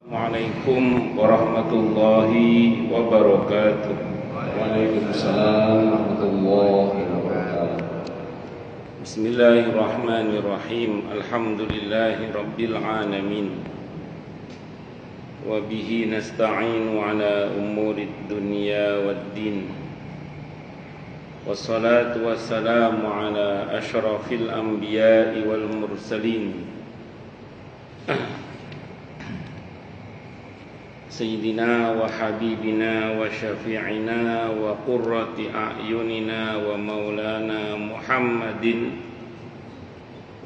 Assalamualaikum warahmatullahi wabarakatuh. Waalaikumsalam warahmatullahi wabarakatuh. Bismillahirrahmanirrahim. Alhamdulillahi rabbil alamin. Wa bihi nasta'inu ala umurid dunya waddin. Wassalatu wassalamu ala asyrafil anbiya'i wal mursalin. Sayyidina wa habibina wa syafi'ina wa qurrati a'yunina wa maulana Muhammadin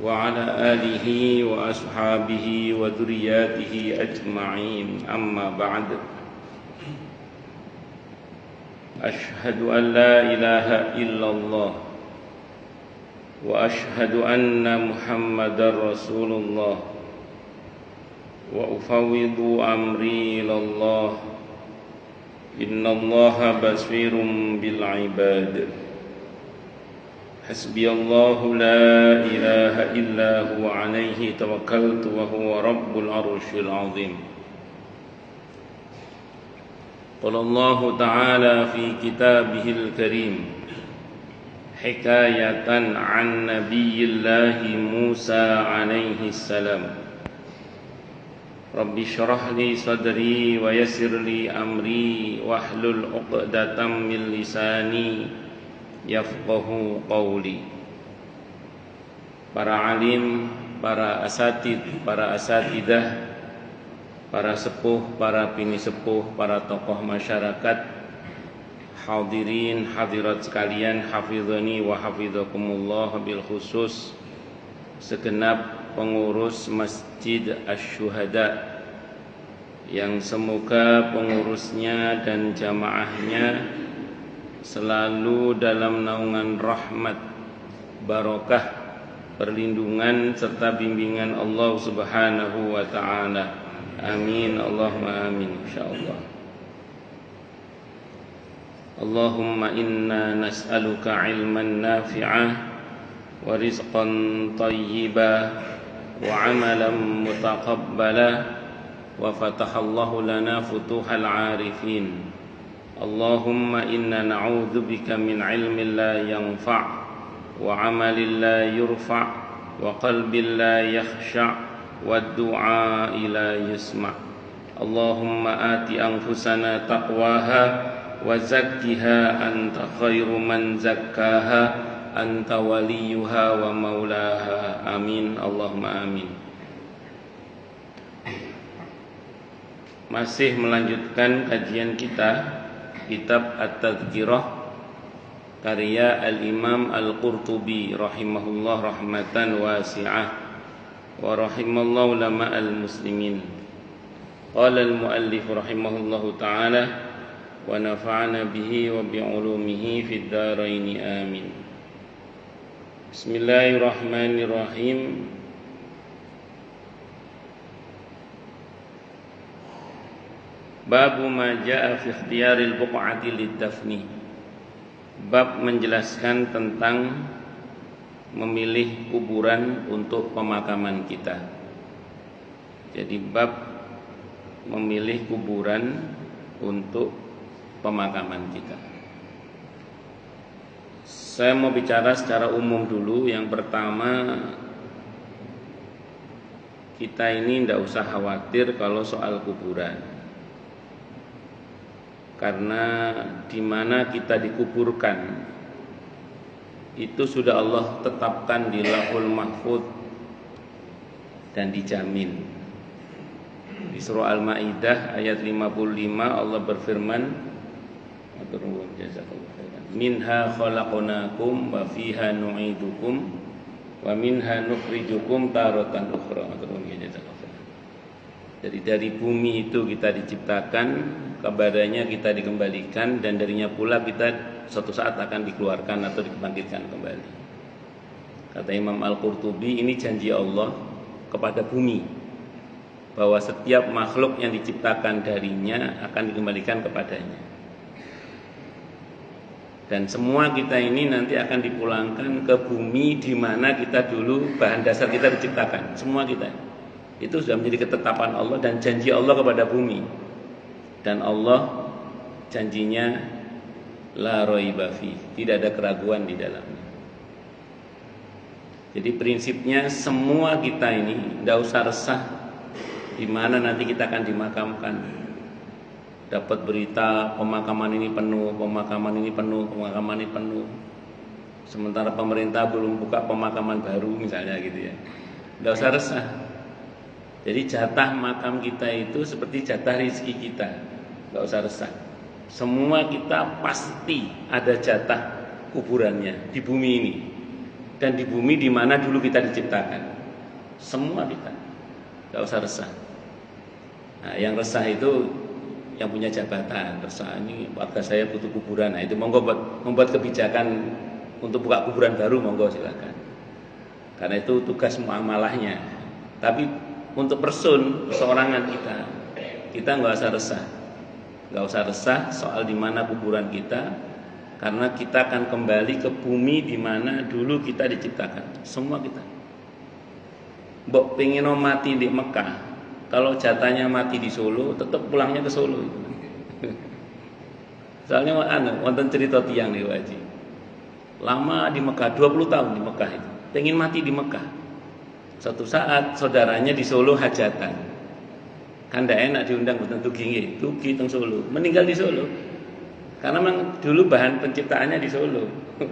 wa ala alihi wa ashabihi wa dhurriyyatihi ajma'in, amma ba'd. Ashhadu an la ilaha illallah wa ashhadu anna Muhammadar Rasulullah wa ufawwidu amri ilallah. Innallaha basirun bil ibad. Hasbiyallahu la ilaha illa huwa alaihi tawakkaltu wa huwa rabbul arsyil azim. Qala Allah ta'ala fi kitabihil karim hikayatan an nabiyyillahi Musa alaihi salam. Rabbi syrah li sadri wa yassir li amri wahlul 'uqdatam min lisani yafqahu qawli. Para alim, para asatid, para asatidah, para sepuh, para bini sepuh, para tokoh masyarakat, hadirin hadirat sekalian, hafizani wa hafizakumullah, bil khusus segenap pengurus Masjid Asy-Syuhada yang semoga pengurusnya dan jamaahnya selalu dalam naungan rahmat, barokah, perlindungan serta bimbingan Allah Subhanahu wa taala. Amin, Allahumma amin, insyaallah. Allahumma inna nas'aluka ilman nafi'ah wa rizqan tayyiban wa amalan mutaqabbala wa fatahallahu lana futuhal arifin. Allahumma inna na'udzubika min ilmin la yanfa' wa amalin la yurfa' wa qalbin la yakhsha' wa du'a la yusma'. Allahumma ati anfusana taqwaha wa zakkiha anta khairu man zakkaha anta waliyuha wa maulaha. Amin, Allahumma amin. Masih melanjutkan kajian kita kitab At-Tadhkirah karya Al-Imam Al-Qurtubi rahimahullah rahmatan wasi'ah wa rahimallahu ulama al-muslimin. Qala al-muallif rahimahullahu ta'ala wa nafa'ana bihi wa bi'ulumihi fid dharain amin. Bismillahirrahmanirrahim. Babu ma jaa fi ikhtiyaril buq'ati lid-dafni. Bab menjelaskan tentang memilih kuburan untuk pemakaman kita. Jadi bab memilih kuburan untuk pemakaman kita. Saya mau bicara secara umum dulu. Yang pertama, kita ini tidak usah khawatir kalau soal kuburan, karena di mana kita dikuburkan itu sudah Allah tetapkan di Lauhul Mahfuz dan dijamin. Di surah Al-Maidah ayat 55 Allah berfirman, minha khalaqnakum wa fiha nu'idukum wa minha nukhrijukum taratan ukhra. Jadi dari bumi itu kita diciptakan, kepadanya kita dikembalikan, dan darinya pula kita suatu saat akan dikeluarkan atau dibangkitkan kembali. Kata Imam Al-Qurtubi, ini janji Allah kepada bumi bahwa setiap makhluk yang diciptakan darinya akan dikembalikan kepadanya. Dan semua kita ini nanti akan dipulangkan ke bumi di mana kita dulu bahan dasar kita diciptakan. Semua kita. Itu sudah menjadi ketetapan Allah dan janji Allah kepada bumi. Dan Allah janjinya la raiba fi, tidak ada keraguan di dalamnya. Jadi prinsipnya semua kita ini tidak usah resah di mana nanti kita akan dimakamkan. Dapat berita pemakaman ini penuh, pemakaman ini penuh, pemakaman ini penuh. Sementara pemerintah belum buka pemakaman baru misalnya gitu ya. Tidak usah resah. Jadi jatah makam kita itu seperti jatah rezeki kita. Tidak usah resah. Semua kita pasti ada jatah kuburannya di bumi ini. Dan di bumi di mana dulu kita diciptakan. Semua kita. Tidak usah resah. Nah, yang resah itu yang punya jabatan. Resah ini warga saya butuh kuburan. Nah, itu monggo membuat kebijakan untuk buka kuburan baru, monggo silakan. Karena itu tugas muamalahnya. Tapi untuk perseorangan kita nggak usah resah. Nggak usah resah soal di mana kuburan kita, karena kita akan kembali ke bumi di mana dulu kita diciptakan. Semua kita. Mbok pengen mati di Mekah, kalau jatahnya mati di Solo, tetap pulangnya ke Solo. Soalnya wonten cerita tiang nih Waji. Lama di Mekah, 20 tahun di Mekah itu. Pengen mati di Mekah. Suatu saat saudaranya di Solo hajatan. Kan ndak enak diundang boten tugi teng Solo. Meninggal di Solo. Karena memang dulu bahan penciptaannya di Solo.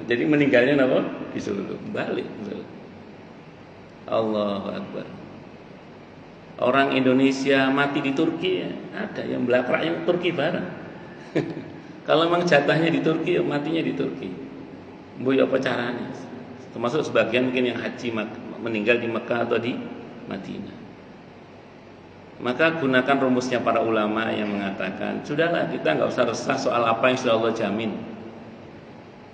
Jadi meninggalnya apa? Di Solo. Balik ke Solo. Allahu Akbar. Orang Indonesia mati di Turki ya, ada yang belakraknya Turki bareng. Kalau memang jatahnya di Turki, matinya di Turki. Bu apa caranya? Termasuk sebagian mungkin yang haji meninggal di Mekah atau di Madinah. Maka gunakan rumusnya para ulama yang mengatakan, sudahlah kita nggak usah resah soal apa yang sudah Allah jamin.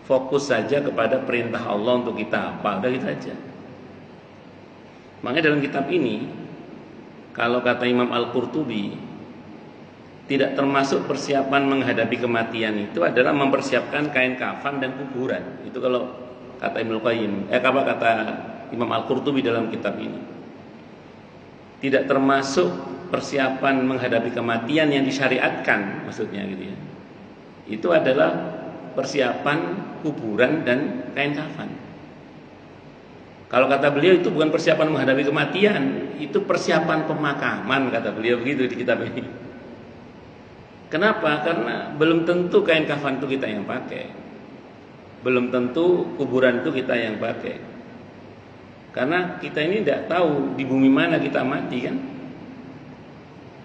Fokus saja kepada perintah Allah untuk kita apa, udah gitu aja. Makanya dalam kitab ini, kalau kata Imam Al-Qurtubi, tidak termasuk persiapan menghadapi kematian itu adalah mempersiapkan kain kafan dan kuburan. Itu kalau kata Ibnu Qayyim, kata Imam Al-Qurtubi dalam kitab ini. Tidak termasuk persiapan menghadapi kematian yang disyariatkan, maksudnya gitu ya. Itu adalah persiapan kuburan dan kain kafan. Kalau kata beliau itu bukan persiapan menghadapi kematian, itu persiapan pemakaman, kata beliau begitu di kitab ini. Kenapa? Karena belum tentu kain kafan itu kita yang pakai. Belum tentu kuburan itu kita yang pakai. Karena kita ini tidak tahu di bumi mana kita mati kan.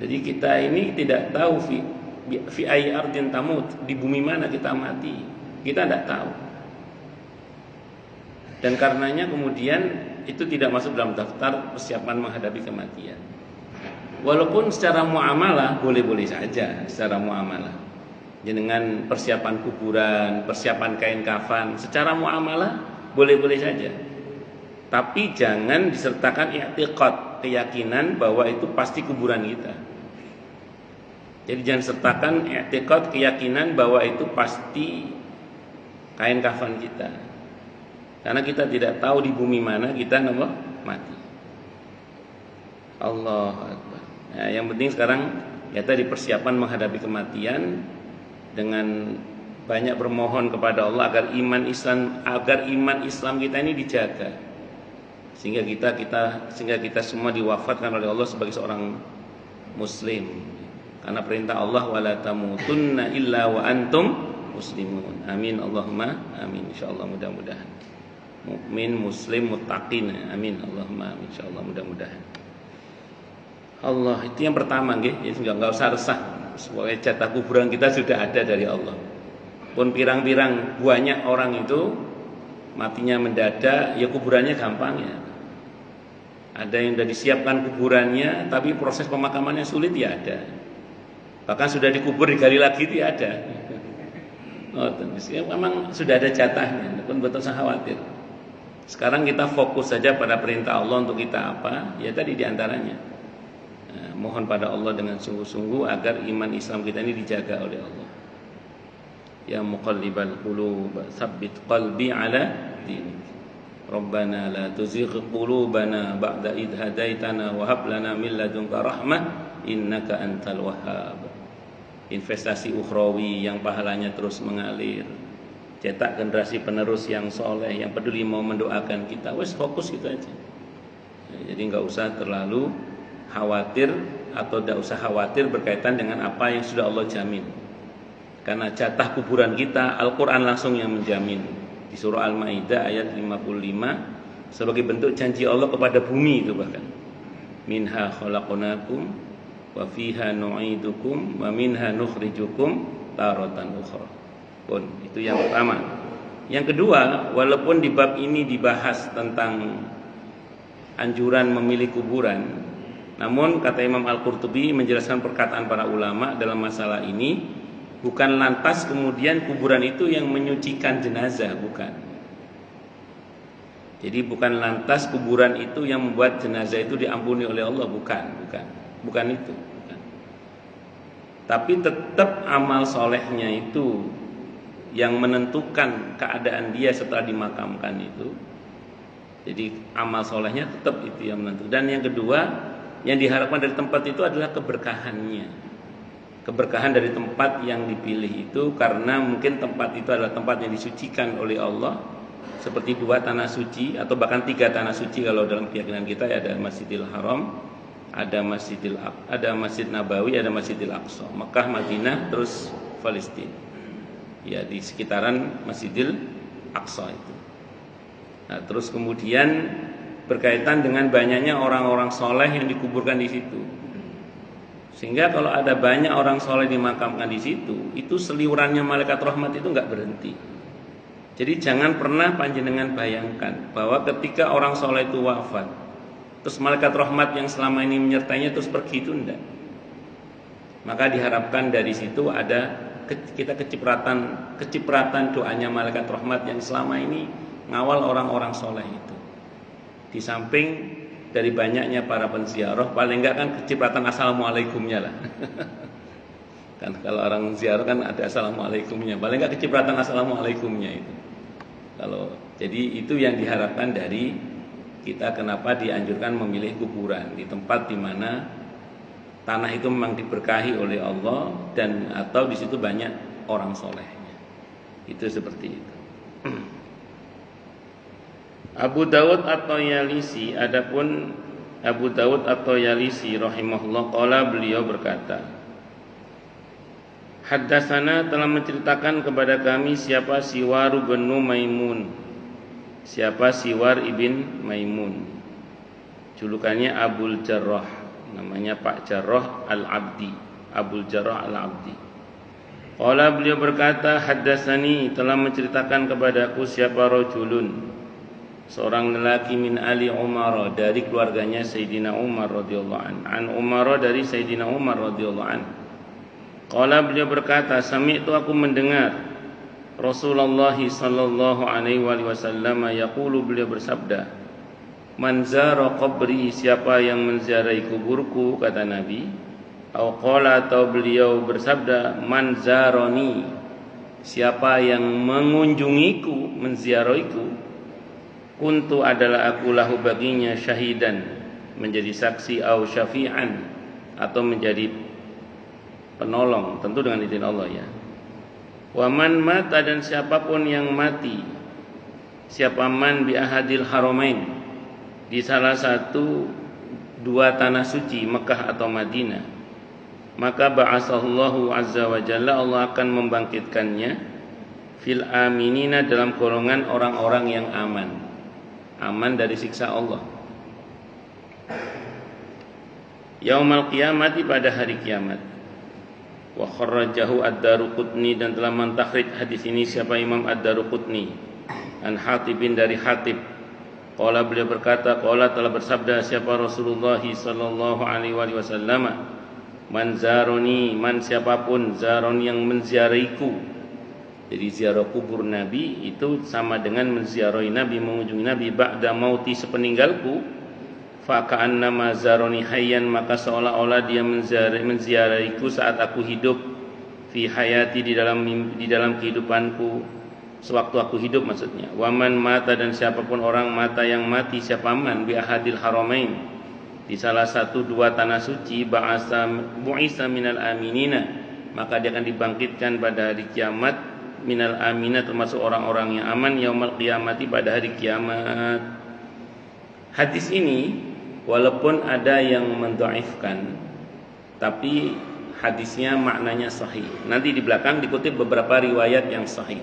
Jadi kita ini tidak tahu fi ayyi ardin tamut, di bumi mana kita mati. Kita tidak tahu. Dan karenanya kemudian itu tidak masuk dalam daftar persiapan menghadapi kematian. Walaupun secara muamalah boleh-boleh saja secara muamalah. Dengan persiapan kuburan, persiapan kain kafan, secara muamalah boleh-boleh saja. Tapi jangan disertakan i'tiqad, keyakinan bahwa itu pasti kuburan kita. Jadi jangan sertakan i'tiqad, keyakinan bahwa itu pasti kain kafan kita. Karena kita tidak tahu di bumi mana kita mati. Allahu Akbar. Nah, yang penting sekarang ya tadi persiapan menghadapi kematian dengan banyak bermohon kepada Allah agar iman Islam kita ini dijaga. Sehingga kita semua diwafatkan oleh Allah sebagai seorang muslim. Karena perintah Allah wala tamutunna illa wa antum muslimun. Amin Allahumma amin insyaallah mudah-mudahan. Mukmin, muslim, muttaqin. Amin Allahumma amin insyaallah mudah-mudahan. Allah itu yang pertama nggih, enggak usah resah. Sebagai jatah kuburan kita sudah ada dari Allah. Pun pirang-pirang banyak orang itu matinya mendadak, ya kuburannya gampang ya. Ada yang sudah disiapkan kuburannya, tapi proses pemakamannya sulit ya ada. Bahkan sudah dikubur digali lagi itu ya ada. Oh, memang sudah ada jatahnya, pun betul usah khawatir. Sekarang kita fokus saja pada perintah Allah untuk kita apa? Ya tadi diantaranya. Mohon pada Allah dengan sungguh-sungguh agar iman Islam kita ini dijaga oleh Allah. Ya muqallibal qulub, tsabbit qalbi ala dinik. Rabbana la tuzigh qulubana ba'da idh hadaitana wa hab lana min ladunka rahmah innaka antal wahhab. Investasi ukhrawi yang pahalanya terus mengalir. Cetak generasi penerus yang soleh, yang peduli mau mendoakan kita. Wes fokus gitu aja. Jadi nggak usah terlalu khawatir atau tidak usah khawatir berkaitan dengan apa yang sudah Allah jamin. Karena jatah kuburan kita Al-Quran langsung yang menjamin. Di surah Al-Maidah ayat 55 sebagai bentuk janji Allah kepada bumi itu bahkan. Minha khalaqnakum wa fiha nu'idukum wa minha nukhrijukum taratan ukhra. Pun itu yang pertama. Yang kedua, walaupun di bab ini dibahas tentang anjuran memilih kuburan, namun kata Imam Al-Qurtubi menjelaskan perkataan para ulama dalam masalah ini, bukan lantas kemudian kuburan itu yang menyucikan jenazah, bukan. Jadi bukan lantas kuburan itu yang membuat jenazah itu diampuni oleh Allah, bukan itu. Bukan. Tapi tetap amal solehnya itu yang menentukan keadaan dia setelah dimakamkan itu. Jadi amal solehnya tetap itu yang menentukan. Dan yang kedua, yang diharapkan dari tempat itu adalah keberkahannya. Keberkahan dari tempat yang dipilih itu karena mungkin tempat itu adalah tempat yang disucikan oleh Allah, seperti 2 tanah suci atau bahkan 3 tanah suci kalau dalam keyakinan kita ya, ada Masjidil Haram, ada Masjid Nabawi, ada Masjidil Aqsa, Mekah, Madinah, terus Palestina. Ya, di sekitaran Masjidil Aqsa itu. Nah, terus kemudian berkaitan dengan banyaknya orang-orang soleh yang dikuburkan di situ. Sehingga kalau ada banyak orang soleh dimakamkan di situ, itu seliurannya malaikat rahmat itu nggak berhenti. Jadi jangan pernah panjenengan bayangkan bahwa ketika orang soleh itu wafat, terus malaikat rahmat yang selama ini menyertainya terus pergi, itu enggak. Maka diharapkan dari situ ada kita kecipratan doanya malaikat rahmat yang selama ini ngawal orang-orang soleh itu. Di samping dari banyaknya para penziarah, paling enggak kan kecipratan assalamualaikumnya lah. Kan kalau orang ziarah kan ada assalamualaikumnya, paling enggak kecipratan assalamualaikumnya itu. Jadi itu yang diharapkan dari kita, kenapa dianjurkan memilih kuburan di tempat di mana tanah itu memang diberkahi oleh Allah dan atau di situ banyak orang solehnya. Itu seperti itu. Abu Dawud atau Yalisi, adapun Abu Dawud atau Yalisi rahimahullah, qala, beliau berkata, Haddatsana, telah menceritakan kepada kami siapa Siwar bin Maimun. Siapa Siwar ibn Maimun? Julukannya Abul Jarrah, namanya Pak Jarrah Al-Abdi, Abul Jarrah Al-Abdi. Qala, beliau berkata, haddatsani, telah menceritakan kepadaku siapa rajulun, seorang lelaki min Ali Umar, dari keluarganya Sayyidina Umar radhiyallahu an Umar, dari Sayyidina Umar radhiyallahu an. Qala, beliau berkata, sami'tu, aku mendengar Rasulullah sallallahu alaihi wasallam yaqulu, beliau bersabda, man zara qabri, siapa yang menziarahi kuburku, kata Nabi. Au qala, atau beliau bersabda, man zarani, siapa yang mengunjungiku, menziarahiku, kuntu, adalah aku lahu baginya syahidan, menjadi saksi, au syafi'an, atau menjadi penolong, tentu dengan izin Allah ya. Wa man mata, dan siapapun yang mati, siapa man bi ahadil haramain, di salah satu 2 tanah suci, Mekah atau Madinah, maka ba'asallahu azza wa jalla, Allah akan membangkitkannya fil aminina, dalam golongan orang-orang yang aman dari siksa Allah. Yaumal qiyamati, pada hari kiamat. Wa kharrajahu ad-Daruqutni, dan telah mentakhrij hadis ini siapa Imam ad-Daruqutni, an Hatibin, dari Hatib. Qala, beliau berkata, qala, telah bersabda siapa Rasulullah sallallahu alaihi wasallam, man zaroni, man siapapun, zaron yang menziarahiku. Jadi ziarah kubur Nabi itu sama dengan menziarahi Nabi, mengunjungi Nabi, ba'da mauti, sepeninggalku, fa ka'annama zaroni hayyan, maka seolah-olah dia menziarahiku saat aku hidup, fi hayati, di dalam kehidupanku, sewaktu-waktu hidup maksudnya. Waman mata, dan siapapun orang mata yang mati siapaman bi ahadil haramain, di salah satu dua tanah suci, bu'isa minal aminina, maka dia akan dibangkitkan pada hari kiamat, minal aminah termasuk orang-orang yang aman, yaumul qiyamati pada hari kiamat. Hadis ini walaupun ada yang mendhaifkan, tapi hadisnya maknanya sahih. Nanti di belakang dikutip beberapa riwayat yang sahih.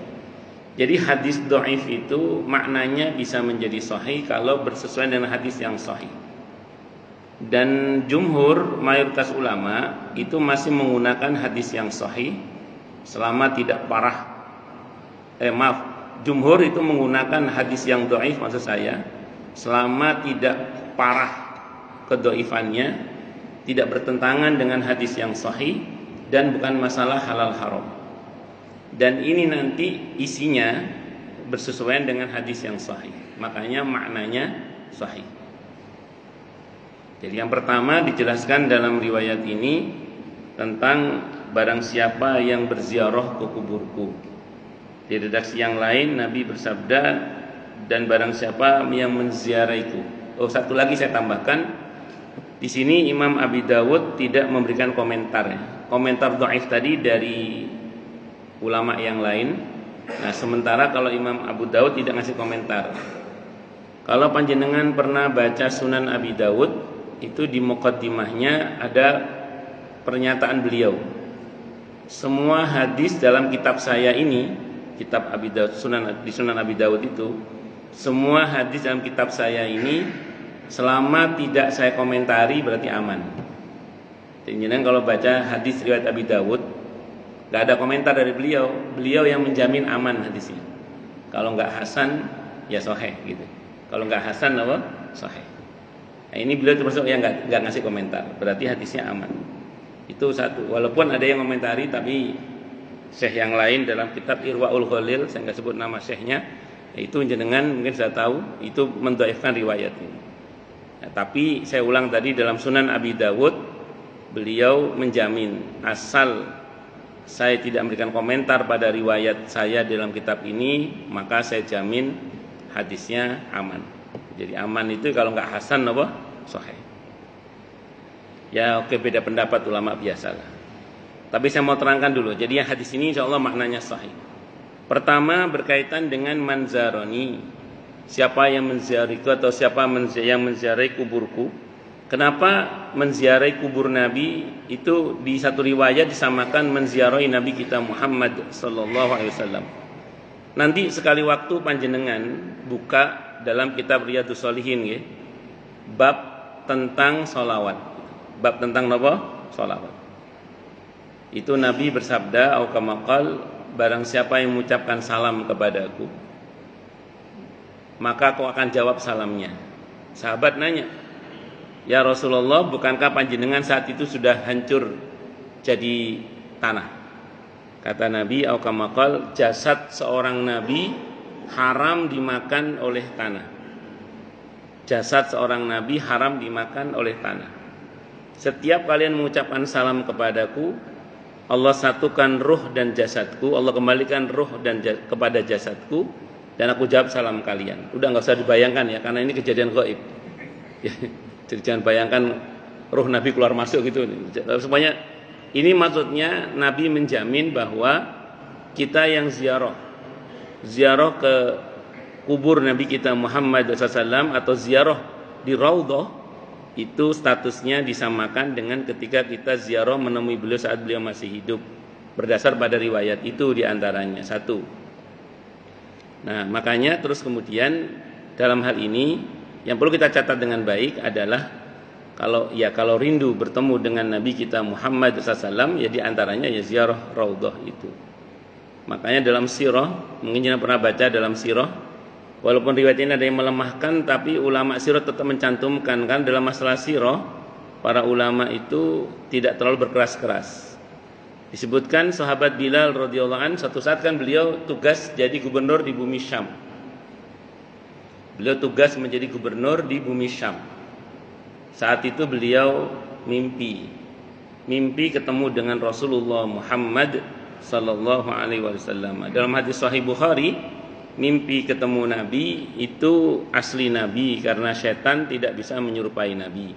Jadi hadis dhaif itu maknanya bisa menjadi sahih kalau bersesuaian dengan hadis yang sahih. Dan jumhur, mayoritas ulama itu masih menggunakan hadis yang sahih selama tidak parah. Jumhur itu menggunakan hadis yang dhaif, maksud saya selama tidak parah kedhaifannya, tidak bertentangan dengan hadis yang sahih, dan bukan masalah halal haram. Dan ini nanti isinya bersesuaian dengan hadis yang sahih, makanya maknanya sahih. Jadi yang pertama dijelaskan dalam riwayat ini tentang barang siapa yang berziarah ke kuburku. Di redaksi yang lain Nabi bersabda, dan barang siapa yang menziaraiku. Oh, satu lagi saya tambahkan, di sini Imam Abi Dawud tidak memberikan komentar. Komentar dhaif tadi dari ulama yang lain. Nah, sementara kalau Imam Abu Dawud tidak ngasih komentar. Kalau panjenengan pernah baca Sunan Abi Dawud, itu di muqaddimahnya ada pernyataan beliau. Semua hadis dalam kitab saya ini, kitab Abi Dawud, di Sunan Abi Dawud itu, semua hadis dalam kitab saya ini selama tidak saya komentari berarti aman. Jadi kalau baca hadis riwayat Abi Dawud, gak ada komentar dari beliau, beliau yang menjamin aman hadisnya. Kalau nggak hasan ya sahih gitu. Kalau nggak hasan apa? Sahih. Nah, ini beliau termasuk yang nggak ngasih komentar, berarti hadisnya aman. Itu satu. Walaupun ada yang komentari, tapi syekh yang lain dalam kitab Irwaul Ghalil, saya nggak sebut nama syekhnya, itu jenengan mungkin sudah tahu, itu mendhaifkan riwayat ini. Nah, tapi saya ulang tadi, dalam Sunan Abi Dawud beliau menjamin asal saya tidak memberikan komentar pada riwayat saya dalam kitab ini, maka saya jamin hadisnya aman. Jadi aman itu kalau nggak hasan apa? Sahih. Ya oke, beda pendapat ulama biasalah. Tapi saya mau terangkan dulu. Jadi yang hadis ini insya Allah maknanya sahih. Pertama berkaitan dengan manzaroni. Siapa yang menziariku atau siapa yang menziarahi kuburku. Kenapa menziarahi kubur Nabi itu di satu riwayat disamakan menziarahi Nabi kita Muhammad sallallahu alaihi wasallam. Nanti sekali waktu panjenengan buka dalam kitab Riyadhus Shalihin ya, bab tentang sholawat. Bab tentang apa? Sholawat. Itu Nabi bersabda, au kama qal, barang siapa yang mengucapkan salam kepadaku, maka kau akan jawab salamnya. Sahabat nanya, ya Rasulullah, bukankah panjenengan saat itu sudah hancur jadi tanah? Kata Nabi, au kama qal, jasad seorang nabi haram dimakan oleh tanah. Jasad seorang nabi haram dimakan oleh tanah. Setiap kalian mengucapkan salam kepadaku, Allah satukan ruh dan jasadku, Allah kembalikan ruh dan kepada jasadku, dan aku jawab salam kalian. Udah nggak usah dibayangkan ya, karena ini kejadian gaib. Jadi jangan bayangkan ruh Nabi keluar masuk gitu. Semuanya ini maksudnya Nabi menjamin bahwa kita yang ziarah ke kubur Nabi kita Muhammad SAW atau ziarah di Raudhah, itu statusnya disamakan dengan ketika kita ziarah menemui beliau saat beliau masih hidup, berdasar pada riwayat itu diantaranya satu. Nah makanya terus kemudian dalam hal ini yang perlu kita catat dengan baik adalah kalau rindu bertemu dengan Nabi kita Muhammad SAW, ya diantaranya ya ziarah Raudhah itu. Makanya dalam sirah, mungkin jangan pernah baca dalam sirah, walaupun riwayat ini ada yang melemahkan, tapi ulama sirah tetap mencantumkan kan dalam masalah sirah, para ulama itu tidak terlalu berkeras-keras. Disebutkan sahabat Bilal radhiyallahu anhu, suatu saat kan beliau tugas jadi gubernur di bumi Syam. Beliau tugas menjadi gubernur di bumi Syam. Saat itu beliau mimpi ketemu dengan Rasulullah Muhammad sallallahu alaihi wasallam. Dalam hadis Sahih Bukhari mimpi ketemu Nabi itu asli Nabi, karena setan tidak bisa menyerupai Nabi.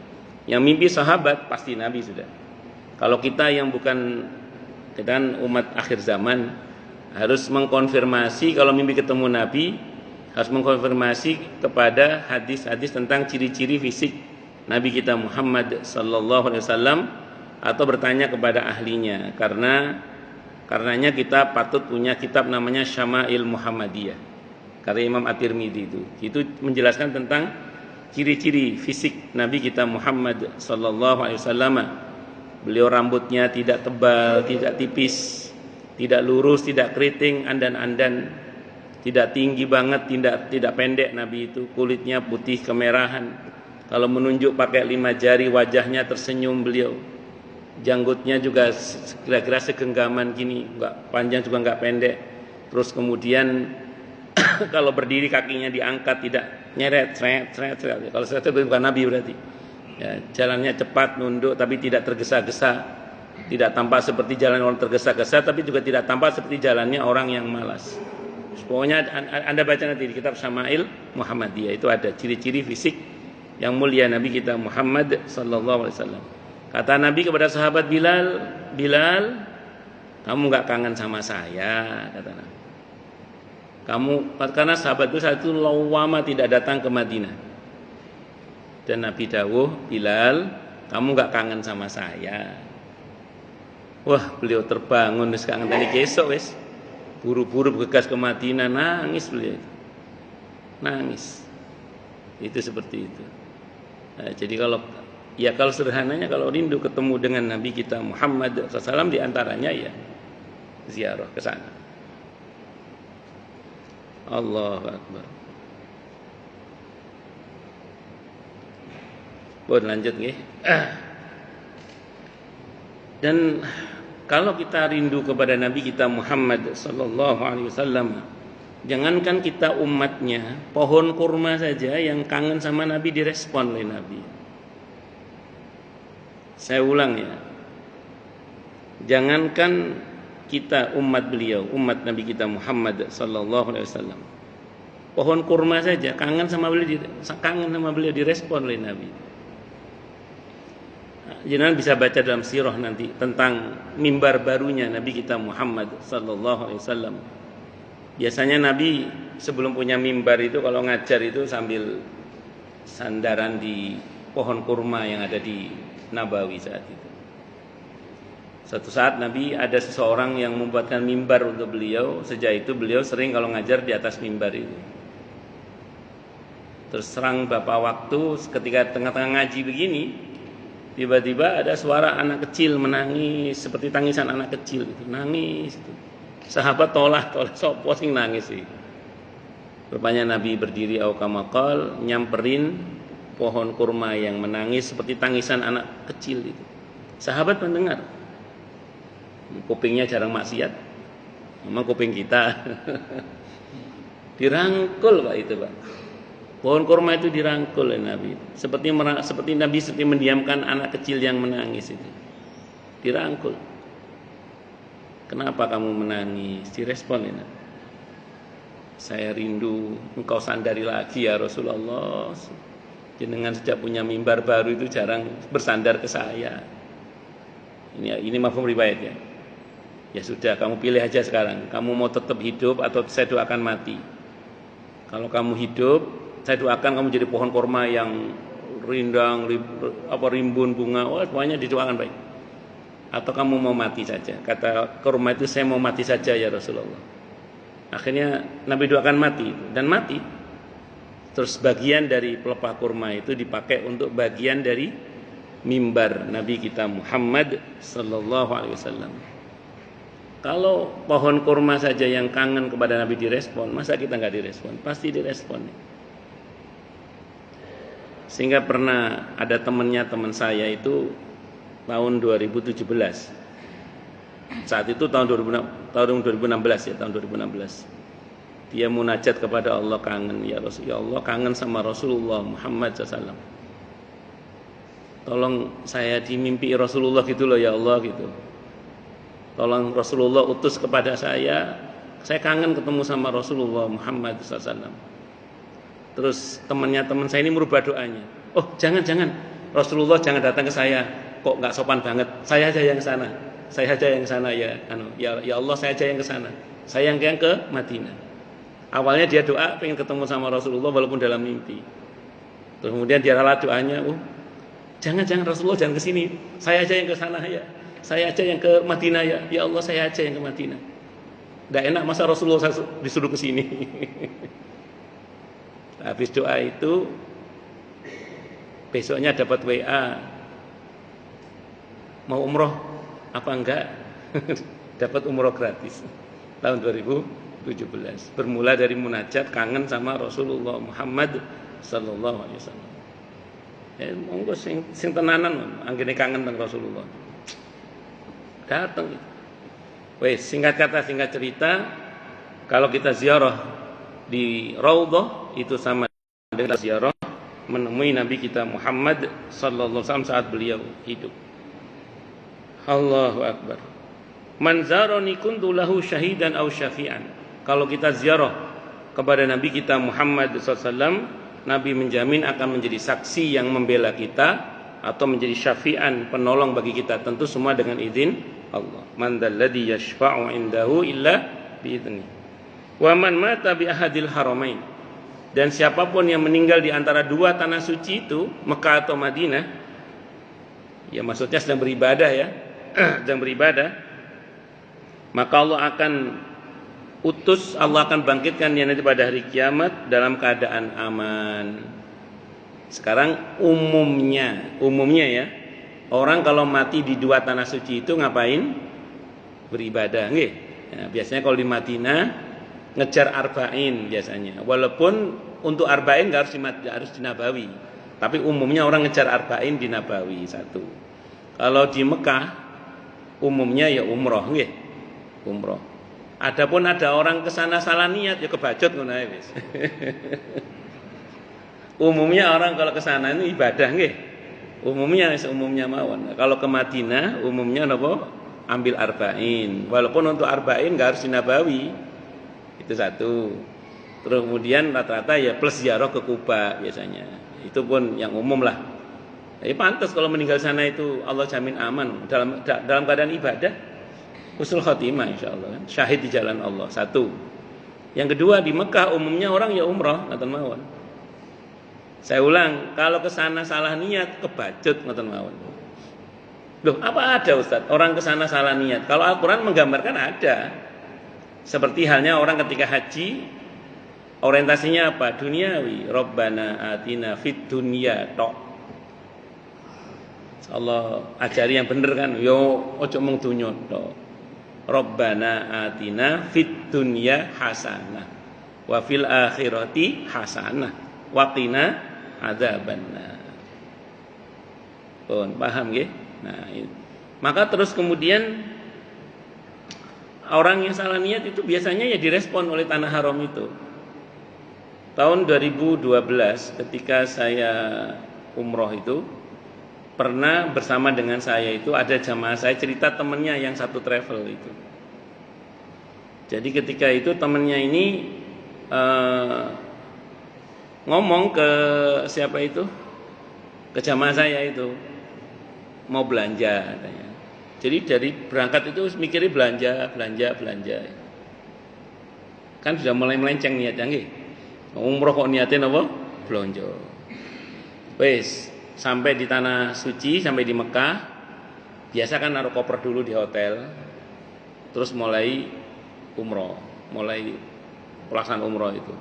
Yang mimpi sahabat pasti Nabi sudah. Kalau kita yang bukan, kita kan umat akhir zaman, harus mengkonfirmasi. Kalau mimpi ketemu Nabi, harus mengkonfirmasi kepada hadis-hadis tentang ciri-ciri fisik Nabi kita Muhammad sallallahu alaihi wasallam, atau bertanya kepada ahlinya. Karenanya kita patut punya kitab namanya Syama'il Muhammadiyah, karya Imam At-Tirmidzi. Itu menjelaskan tentang ciri-ciri fisik Nabi kita Muhammad sallallahu alaihi wasallam. Beliau rambutnya tidak tebal, tidak tipis, tidak lurus, tidak keriting, andan-andan, tidak tinggi banget, tidak pendek. Nabi itu kulitnya putih kemerahan. Kalau menunjuk pakai 5 jari, wajahnya tersenyum beliau. Janggutnya juga kira-kira segenggaman gini, enggak panjang juga enggak pendek. Terus kemudian kalau berdiri kakinya diangkat, tidak nyeret, seret. Kalau seret itu bukan Nabi berarti. Ya, jalannya cepat, nunduk, tapi tidak tergesa-gesa. Tidak tampak seperti jalan orang tergesa-gesa, tapi juga tidak tampak seperti jalannya orang yang malas. Pokoknya Anda baca nanti di kitab Syama'il Muhammadiyah, itu ada ciri-ciri fisik yang mulia Nabi kita Muhammad sallallahu alaihi wasallam. Kata Nabi kepada sahabat Bilal, kamu enggak kangen sama saya, kata Nabi. Karena sahabat itu saat itu lama tidak datang ke Madinah. Dan Nabi dawuh, Bilal, kamu enggak kangen sama saya. Wah, beliau terbangun, wis kangen tadi besok wis. Buru-buru bergegas ke Madinah, nangis beliau. Nangis. Itu seperti itu. Nah, jadi kalau sederhananya, kalau rindu ketemu dengan Nabi kita Muhammad SAW, diantaranya ya ziarah ke sana. Allahu Akbar. Boleh lanjut nggih? Dan kalau kita rindu kepada Nabi kita Muhammad sallallahu alaihi wasallam, jangankan kita umatnya, pohon kurma saja yang kangen sama Nabi direspon oleh Nabi. Saya ulang ya. Jangankan kita umat beliau, umat Nabi kita Muhammad sallallahu alaihi wasallam, pohon kurma saja kangen sama beliau direspon oleh Nabi. Jangan bisa baca dalam sirah nanti tentang mimbar barunya Nabi kita Muhammad sallallahu alaihi wasallam. Biasanya Nabi sebelum punya mimbar itu kalau ngajar itu sambil sandaran di pohon kurma yang ada di Nabawi saat itu. Suatu saat Nabi ada seseorang yang membuatkan mimbar untuk beliau. Sejak itu beliau sering kalau ngajar di atas mimbar itu. Terus terang beberapa waktu ketika tengah-tengah ngaji begini, tiba-tiba ada suara anak kecil menangis seperti tangisan anak kecil itu, nangis itu. Sahabat tolak sopo sing nangis sih. Rupanya Nabi berdiri aukamakal nyamperin pohon kurma yang menangis seperti tangisan anak kecil itu. Sahabat mendengar. Kupingnya jarang maksiat. Memang kuping kita. Dirangkul Pak itu, Pak. Pohon kurma itu dirangkul oleh Nabi. Seperti Nabi seperti mendiamkan anak kecil yang menangis itu. Dirangkul. Kenapa kamu menangis? Direspon ya Nabi. Saya rindu engkau sandari lagi ya Rasulullah. Jenengan sejak punya mimbar baru itu jarang bersandar ke saya. Ini mafhum riwayat ya. Ya sudah, kamu pilih aja sekarang. Kamu mau tetap hidup atau saya doakan mati. Kalau kamu hidup, saya doakan kamu jadi pohon kurma yang rindang, rimbun bunga, semuanya didoakan baik. Atau kamu mau mati saja. Kata kurma itu, saya mau mati saja ya Rasulullah. Akhirnya Nabi doakan mati dan mati. Terus bagian dari pelepah kurma itu dipakai untuk bagian dari mimbar Nabi kita Muhammad sallallahu alaihi wasallam. Kalau pohon kurma saja yang kangen kepada Nabi direspon, masa kita nggak direspon? Pasti direspon. Sehingga pernah ada teman saya itu tahun 2017. Saat itu tahun 2016 ya, tahun 2016. Dia munajat kepada Allah, kangen ya Allah, kangen sama Rasulullah Muhammad SAW. Tolong saya dimimpi Rasulullah gitu loh ya Allah gitu. Tolong Rasulullah utus kepada saya saya kangen ketemu sama Rasulullah Muhammad SAW. Terus teman saya ini merubah doanya. Oh, jangan, Rasulullah jangan datang ke saya. Kok nggak sopan banget? Saya aja yang ke sana. Ya Allah, saya aja yang ke sana. Saya yang ke Madinah. Awalnya dia doa pengen ketemu sama Rasulullah walaupun dalam mimpi. Terus kemudian dia ralat doanya, jangan Rasulullah jangan ke sini. Saya aja yang ke sana ya. Saya aja yang ke Madinah ya. Ya Allah, saya aja yang ke Madinah. Nggak enak masa Rasulullah disuruh ke sini. Habis doa itu besoknya dapat WA, mau umroh apa enggak? Dapat umroh gratis tahun 2017. Bermula dari munajat kangen sama Rasulullah Muhammad sallallahu alaihi wasallam. Monggo sing tenanan anggene kangen teng Rasulullah. Datang. Wes, singkat kata, singkat cerita, kalau kita ziarah di Raudhah itu sama dengan ziarah menemui Nabi kita Muhammad sallallahu alaihi wasallam saat beliau hidup. Allahu akbar. Man zarani kuntu lahu syahidan aw syafi'an. Kalau kita ziarah kepada Nabi kita Muhammad sallallahu alaihi wasallam, Nabi menjamin akan menjadi saksi yang membela kita atau menjadi syafi'an, penolong bagi kita, tentu semua dengan izin Allah. Man dalladzi yashfa'u indahu illa bi'idznih. Wa man mata bi ahadil haramain. Dan siapapun yang meninggal di antara dua tanah suci itu, Mekah atau Madinah, ya maksudnya sedang beribadah ya, sedang beribadah, maka Allah akan utus, Allah akan bangkitkan dia nanti pada hari kiamat dalam keadaan aman. Sekarang umumnya ya, orang kalau mati di dua tanah suci itu ngapain? Beribadah, nggih. Ya, biasanya kalau di Madinah ngejar arba'in biasanya. Walaupun untuk arba'in enggak harus di Nabawi, tapi umumnya orang ngejar arba'in di Nabawi satu. Kalau di Mekah umumnya ya umroh, nggih. Umroh. Adapun ada orang kesana salah niat ya kebacut ngono ae wis. Umumnya orang kalau kesana ini ibadah nggih. Umumnya mawon. Kalau ke Madinah umumnya napa? Ambil arba'in. Walaupun untuk arba'in enggak harus di Nabawi. Itu satu. Terus kemudian rata-rata ya plus ziarah ke Kuba biasanya. Itu pun yang umum lah. Jadi pantas kalau meninggal sana itu Allah jamin aman dalam keadaan ibadah. Husnul khotimah insyaallah kan. Syahid di jalan Allah. Satu. Yang kedua di Mekah umumnya orang ya umrah ngoten mawon. Saya ulang, kalau ke sana salah niat kebacut ngoten mawon. Loh, apa ada Ustaz? Orang ke sana salah niat. Kalau Al-Qur'an menggambarkan ada. Seperti halnya orang ketika haji orientasinya apa? Duniawi. Rabbana atina fid dunya tok. Allah ajari yang bener kan. Yo ojo mung dunya tok. Rabbana atina fid dunya hasanah wa fil akhirati hasanah wa qina adzabannar. Paham nggih? Nah, maka terus kemudian orang yang salah niat itu biasanya ya direspon oleh tanah haram itu. Tahun 2012 ketika saya umroh itu pernah bersama dengan saya itu ada jamaah saya cerita temennya yang satu travel itu. Jadi ketika itu temennya ini ngomong ke siapa itu? Ke jamaah saya itu mau belanja katanya. Jadi dari berangkat itu mikirnya belanja. Kan sudah mulai melenceng niatnya nggih. Umroh kok niatnya apa? Belanja. Wes, sampai di tanah suci, sampai di Mekah, biasa kan naruh koper dulu di hotel. Terus mulai umroh, mulai pelaksanaan umroh itu.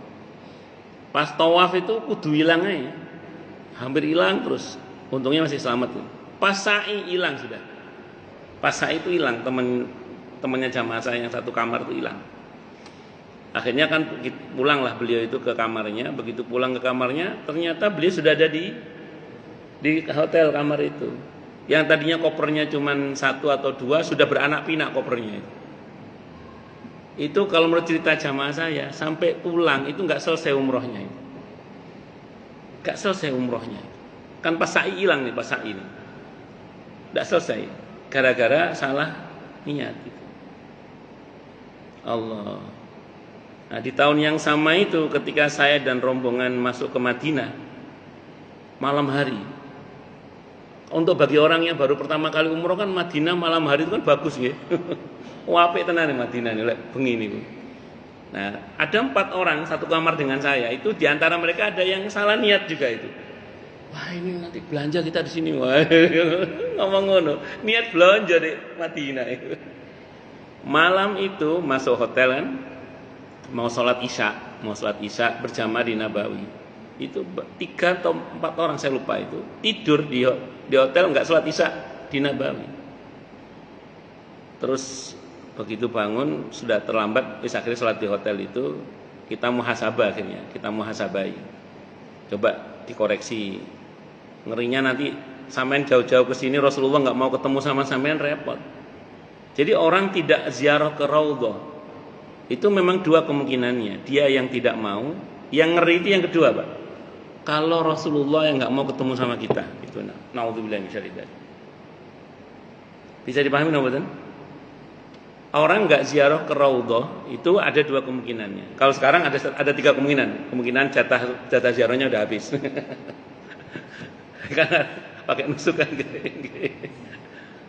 Pas tawaf itu kudu hilang aja. Hampir hilang terus. Untungnya masih selamat tuh. Pas sa'i hilang sudah. Pas sa'i itu hilang, temannya jamaah saya yang satu kamar itu hilang. Akhirnya kan pulanglah beliau itu ke kamarnya. Begitu pulang ke kamarnya, ternyata beliau sudah ada di hotel kamar itu. Yang tadinya kopernya cuma 1 atau 2 sudah beranak pinak kopernya itu. Itu kalau menurut cerita jamaah saya sampai pulang itu nggak selesai umrohnya itu. Nggak selesai umrohnya. Kan pas sa'i hilang nih, pas sa'i ini. Nggak selesai gara-gara salah niat itu. Allah. Nah, di tahun yang sama itu ketika saya dan rombongan masuk ke Madinah malam hari. Untuk bagi orang yang baru pertama kali umroh kan Madinah malam hari itu kan bagus nggih. Apik tenan Madinah nih lek bengi niku. Nah, ada 4 orang satu kamar dengan saya. Itu di antara mereka ada yang salah niat juga itu. Wah, ini nanti belanja kita di sini. Wah, ngomong ngono. Niat belanja di Madinah itu. Malam itu masuk hotel kan, mau sholat isya berjamaah di Nabawi. Itu 3 atau 4 orang saya lupa itu tidur di hotel nggak sholat isya di Nabawi. Terus begitu bangun sudah terlambat, akhirnya sholat di hotel itu kita muhasabah akhirnya kita muhasabai. Coba dikoreksi. Ngerinya nanti sampean jauh-jauh ke sini Rasulullah nggak mau ketemu sama sampean repot. Jadi orang tidak ziarah ke Raudhah itu memang 2 kemungkinannya. Dia yang tidak mau, yang ngeri itu yang kedua, Pak. Kalau Rasulullah yang nggak mau ketemu sama kita, itu naudzubillah min dzalik. Bisa dipahami nggak, orang nggak ziarah ke Raudhah itu ada 2 kemungkinannya. Kalau sekarang ada 3 kemungkinan. Kemungkinan jatah ziarahnya udah habis. Karena pakai nusuk kan.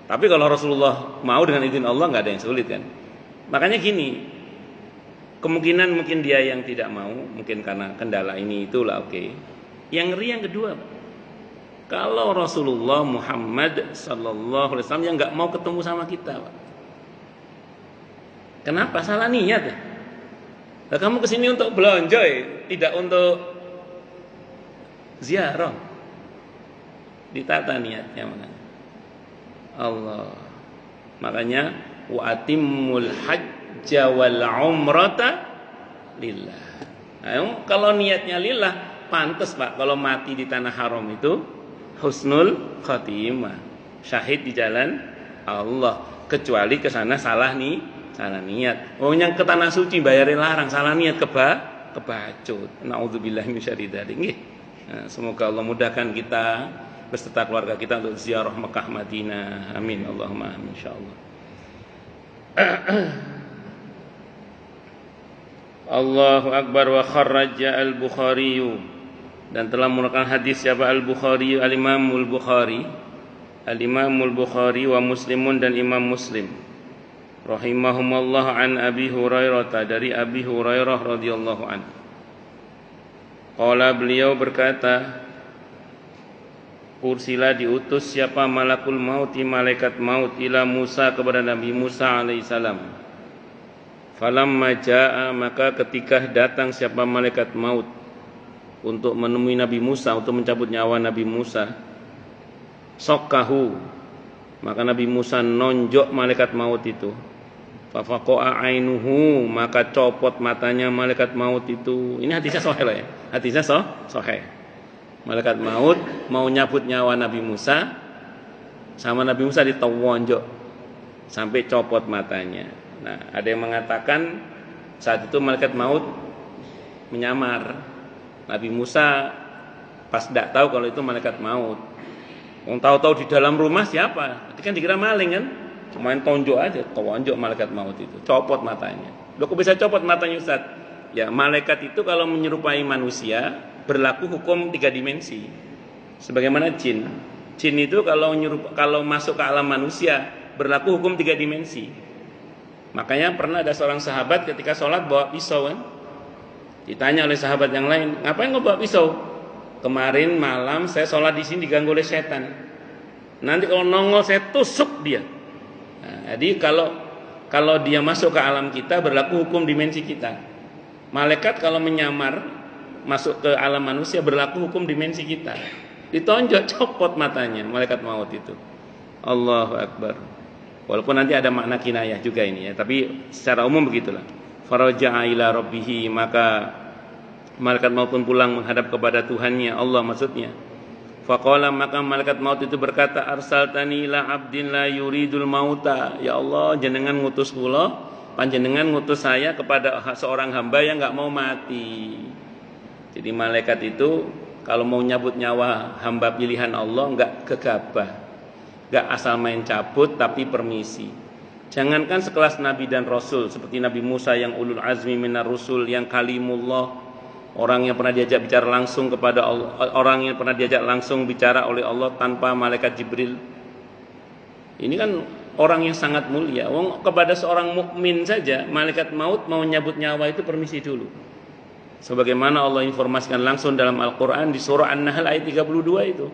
Tapi kalau Rasulullah mau dengan izin Allah nggak ada yang sulit kan. Makanya gini, kemungkinan mungkin dia yang tidak mau, mungkin karena kendala ini itulah oke. Yang ngeri yang kedua, kalau Rasulullah Muhammad sallallahu alaihi wasallam yang nggak mau ketemu sama kita, Pak. Kenapa? Salah niat ya. Nah, kamu kesini untuk belanja ya, tidak untuk ziarah. Ditata niatnya makanya. Allah. Makanya wa atimmul hajja wal umrata lillah. Nah, kalau niatnya lillah, pantas Pak kalau mati di tanah haram itu husnul khatimah. Syahid di jalan Allah, kecuali ke sana salah niat. Oh, yang ke tanah suci bayarin larang, salah niat kebacut. Nauzubillahi minasyarri dzalik. Nah, semoga Allah mudahkan kita beserta keluarga kita untuk ziarah Mekah Madinah. Amin Allahumma amin insyaallah. Allahu akbar. Wa kharraja al-Bukhari, dan telah mengeluarkan hadis siapa al-Bukhari, al-Imamul Bukhari, al-Imamul Bukhari wa Muslimun, dan Imam Muslim rahimahumullah an Abi Hurairah, dari Abi Hurairah radhiyallahu anhu. Qala, beliau berkata, ursila diutus siapa malakul mauti, malaikat maut, ila Musa kepada Nabi Musa alaihissalam. Falamma jaa, maka ketika datang siapa malaikat maut untuk menemui Nabi Musa, untuk mencabut nyawa Nabi Musa, sokkahu, maka Nabi Musa nonjok malaikat maut itu. Fafaqa'a ainuhu, maka copot matanya malaikat maut itu. Ini hadisnya sahih lah ya. Hadisnya sahih. Malaikat maut mau nyabut nyawa Nabi Musa, sama Nabi Musa ditawonjok sampai copot matanya. Nah, ada yang mengatakan saat itu malaikat maut menyamar. Nabi Musa pas tidak tahu kalau itu malaikat maut. Wong tahu-tahu di dalam rumah siapa? Itu kan dikira maling kan? Cuma tonjok aja, tawonjok malaikat maut itu, copot matanya. Loh, kok bisa copot matanya, Ustaz? Ya, malaikat itu kalau menyerupai manusia berlaku hukum 3 dimensi. Sebagaimana jin. Jin itu kalau masuk ke alam manusia berlaku hukum 3 dimensi. Makanya pernah ada seorang sahabat ketika sholat bawa pisau kan. Ditanya oleh sahabat yang lain, ngapain kau bawa pisau? Kemarin malam saya sholat di sini diganggu oleh setan. Nanti kalau nongol saya tusuk dia. Nah, jadi kalau dia masuk ke alam kita berlaku hukum dimensi kita. Malaikat kalau menyamar masuk ke alam manusia berlaku hukum dimensi kita. Ditonjok, copot matanya malaikat maut itu. Allahu akbar. Walaupun nanti ada makna kinayah juga ini ya, tapi secara umum begitulah. Faraja'a ila rabbih, maka malaikat maut pun pulang menghadap kepada Tuhannya, Allah maksudnya. Faqala, maka malaikat maut itu berkata, arsaltani ila abdin la yuridul mauta. Ya Allah, jenengan ngutus kula, panjenengan ngutus saya kepada seorang hamba yang enggak mau mati. Jadi malaikat itu kalau mau nyabut nyawa hamba pilihan Allah enggak gegabah. Enggak asal main cabut tapi permisi. Jangankan sekelas nabi dan rasul seperti Nabi Musa yang ulul azmi minar rusul, yang kalimullah, orang yang pernah diajak bicara langsung kepada Allah, orang yang pernah diajak langsung bicara oleh Allah tanpa malaikat Jibril. Ini kan orang yang sangat mulia. Kepada seorang mukmin saja malaikat maut mau nyabut nyawa itu permisi dulu. Sebagaimana Allah informasikan langsung dalam Al-Qur'an di surah An-Nahl ayat 32 itu.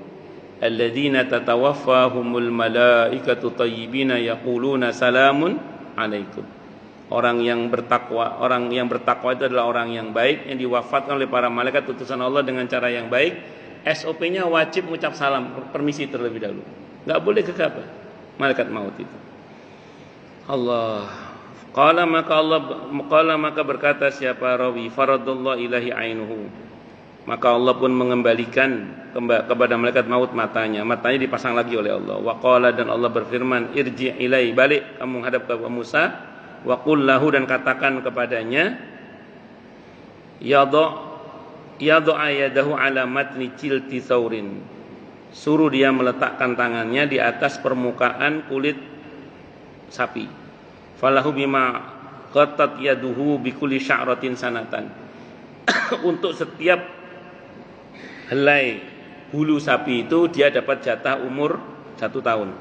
Alladzina tatawaffahumul malaikatu thayyibina yaquluna salamun alaikum. Orang yang bertakwa itu adalah orang yang baik yang diwafatkan oleh para malaikat utusan Allah dengan cara yang baik. SOP-nya wajib mengucap salam, permisi terlebih dahulu. Enggak boleh gegabah malaikat maut itu. Allah qala maka berkata siapa rawi faradallahu ilahi ainuhu. Maka Allah pun mengembalikan kepada malaikat maut matanya dipasang lagi oleh Allah. Wa qala, dan Allah berfirman, irji ilai, balik kamu hadap ke Musa, wa qul lahu, dan katakan kepadanya, yadha ayadahu ala matni cilti saurin, suruh dia meletakkan tangannya di atas permukaan kulit sapi. Falahu bima qatat yaduhu bikulli sya'ratin sanatan. Untuk setiap helai bulu sapi itu dia dapat jatah umur 1 tahun.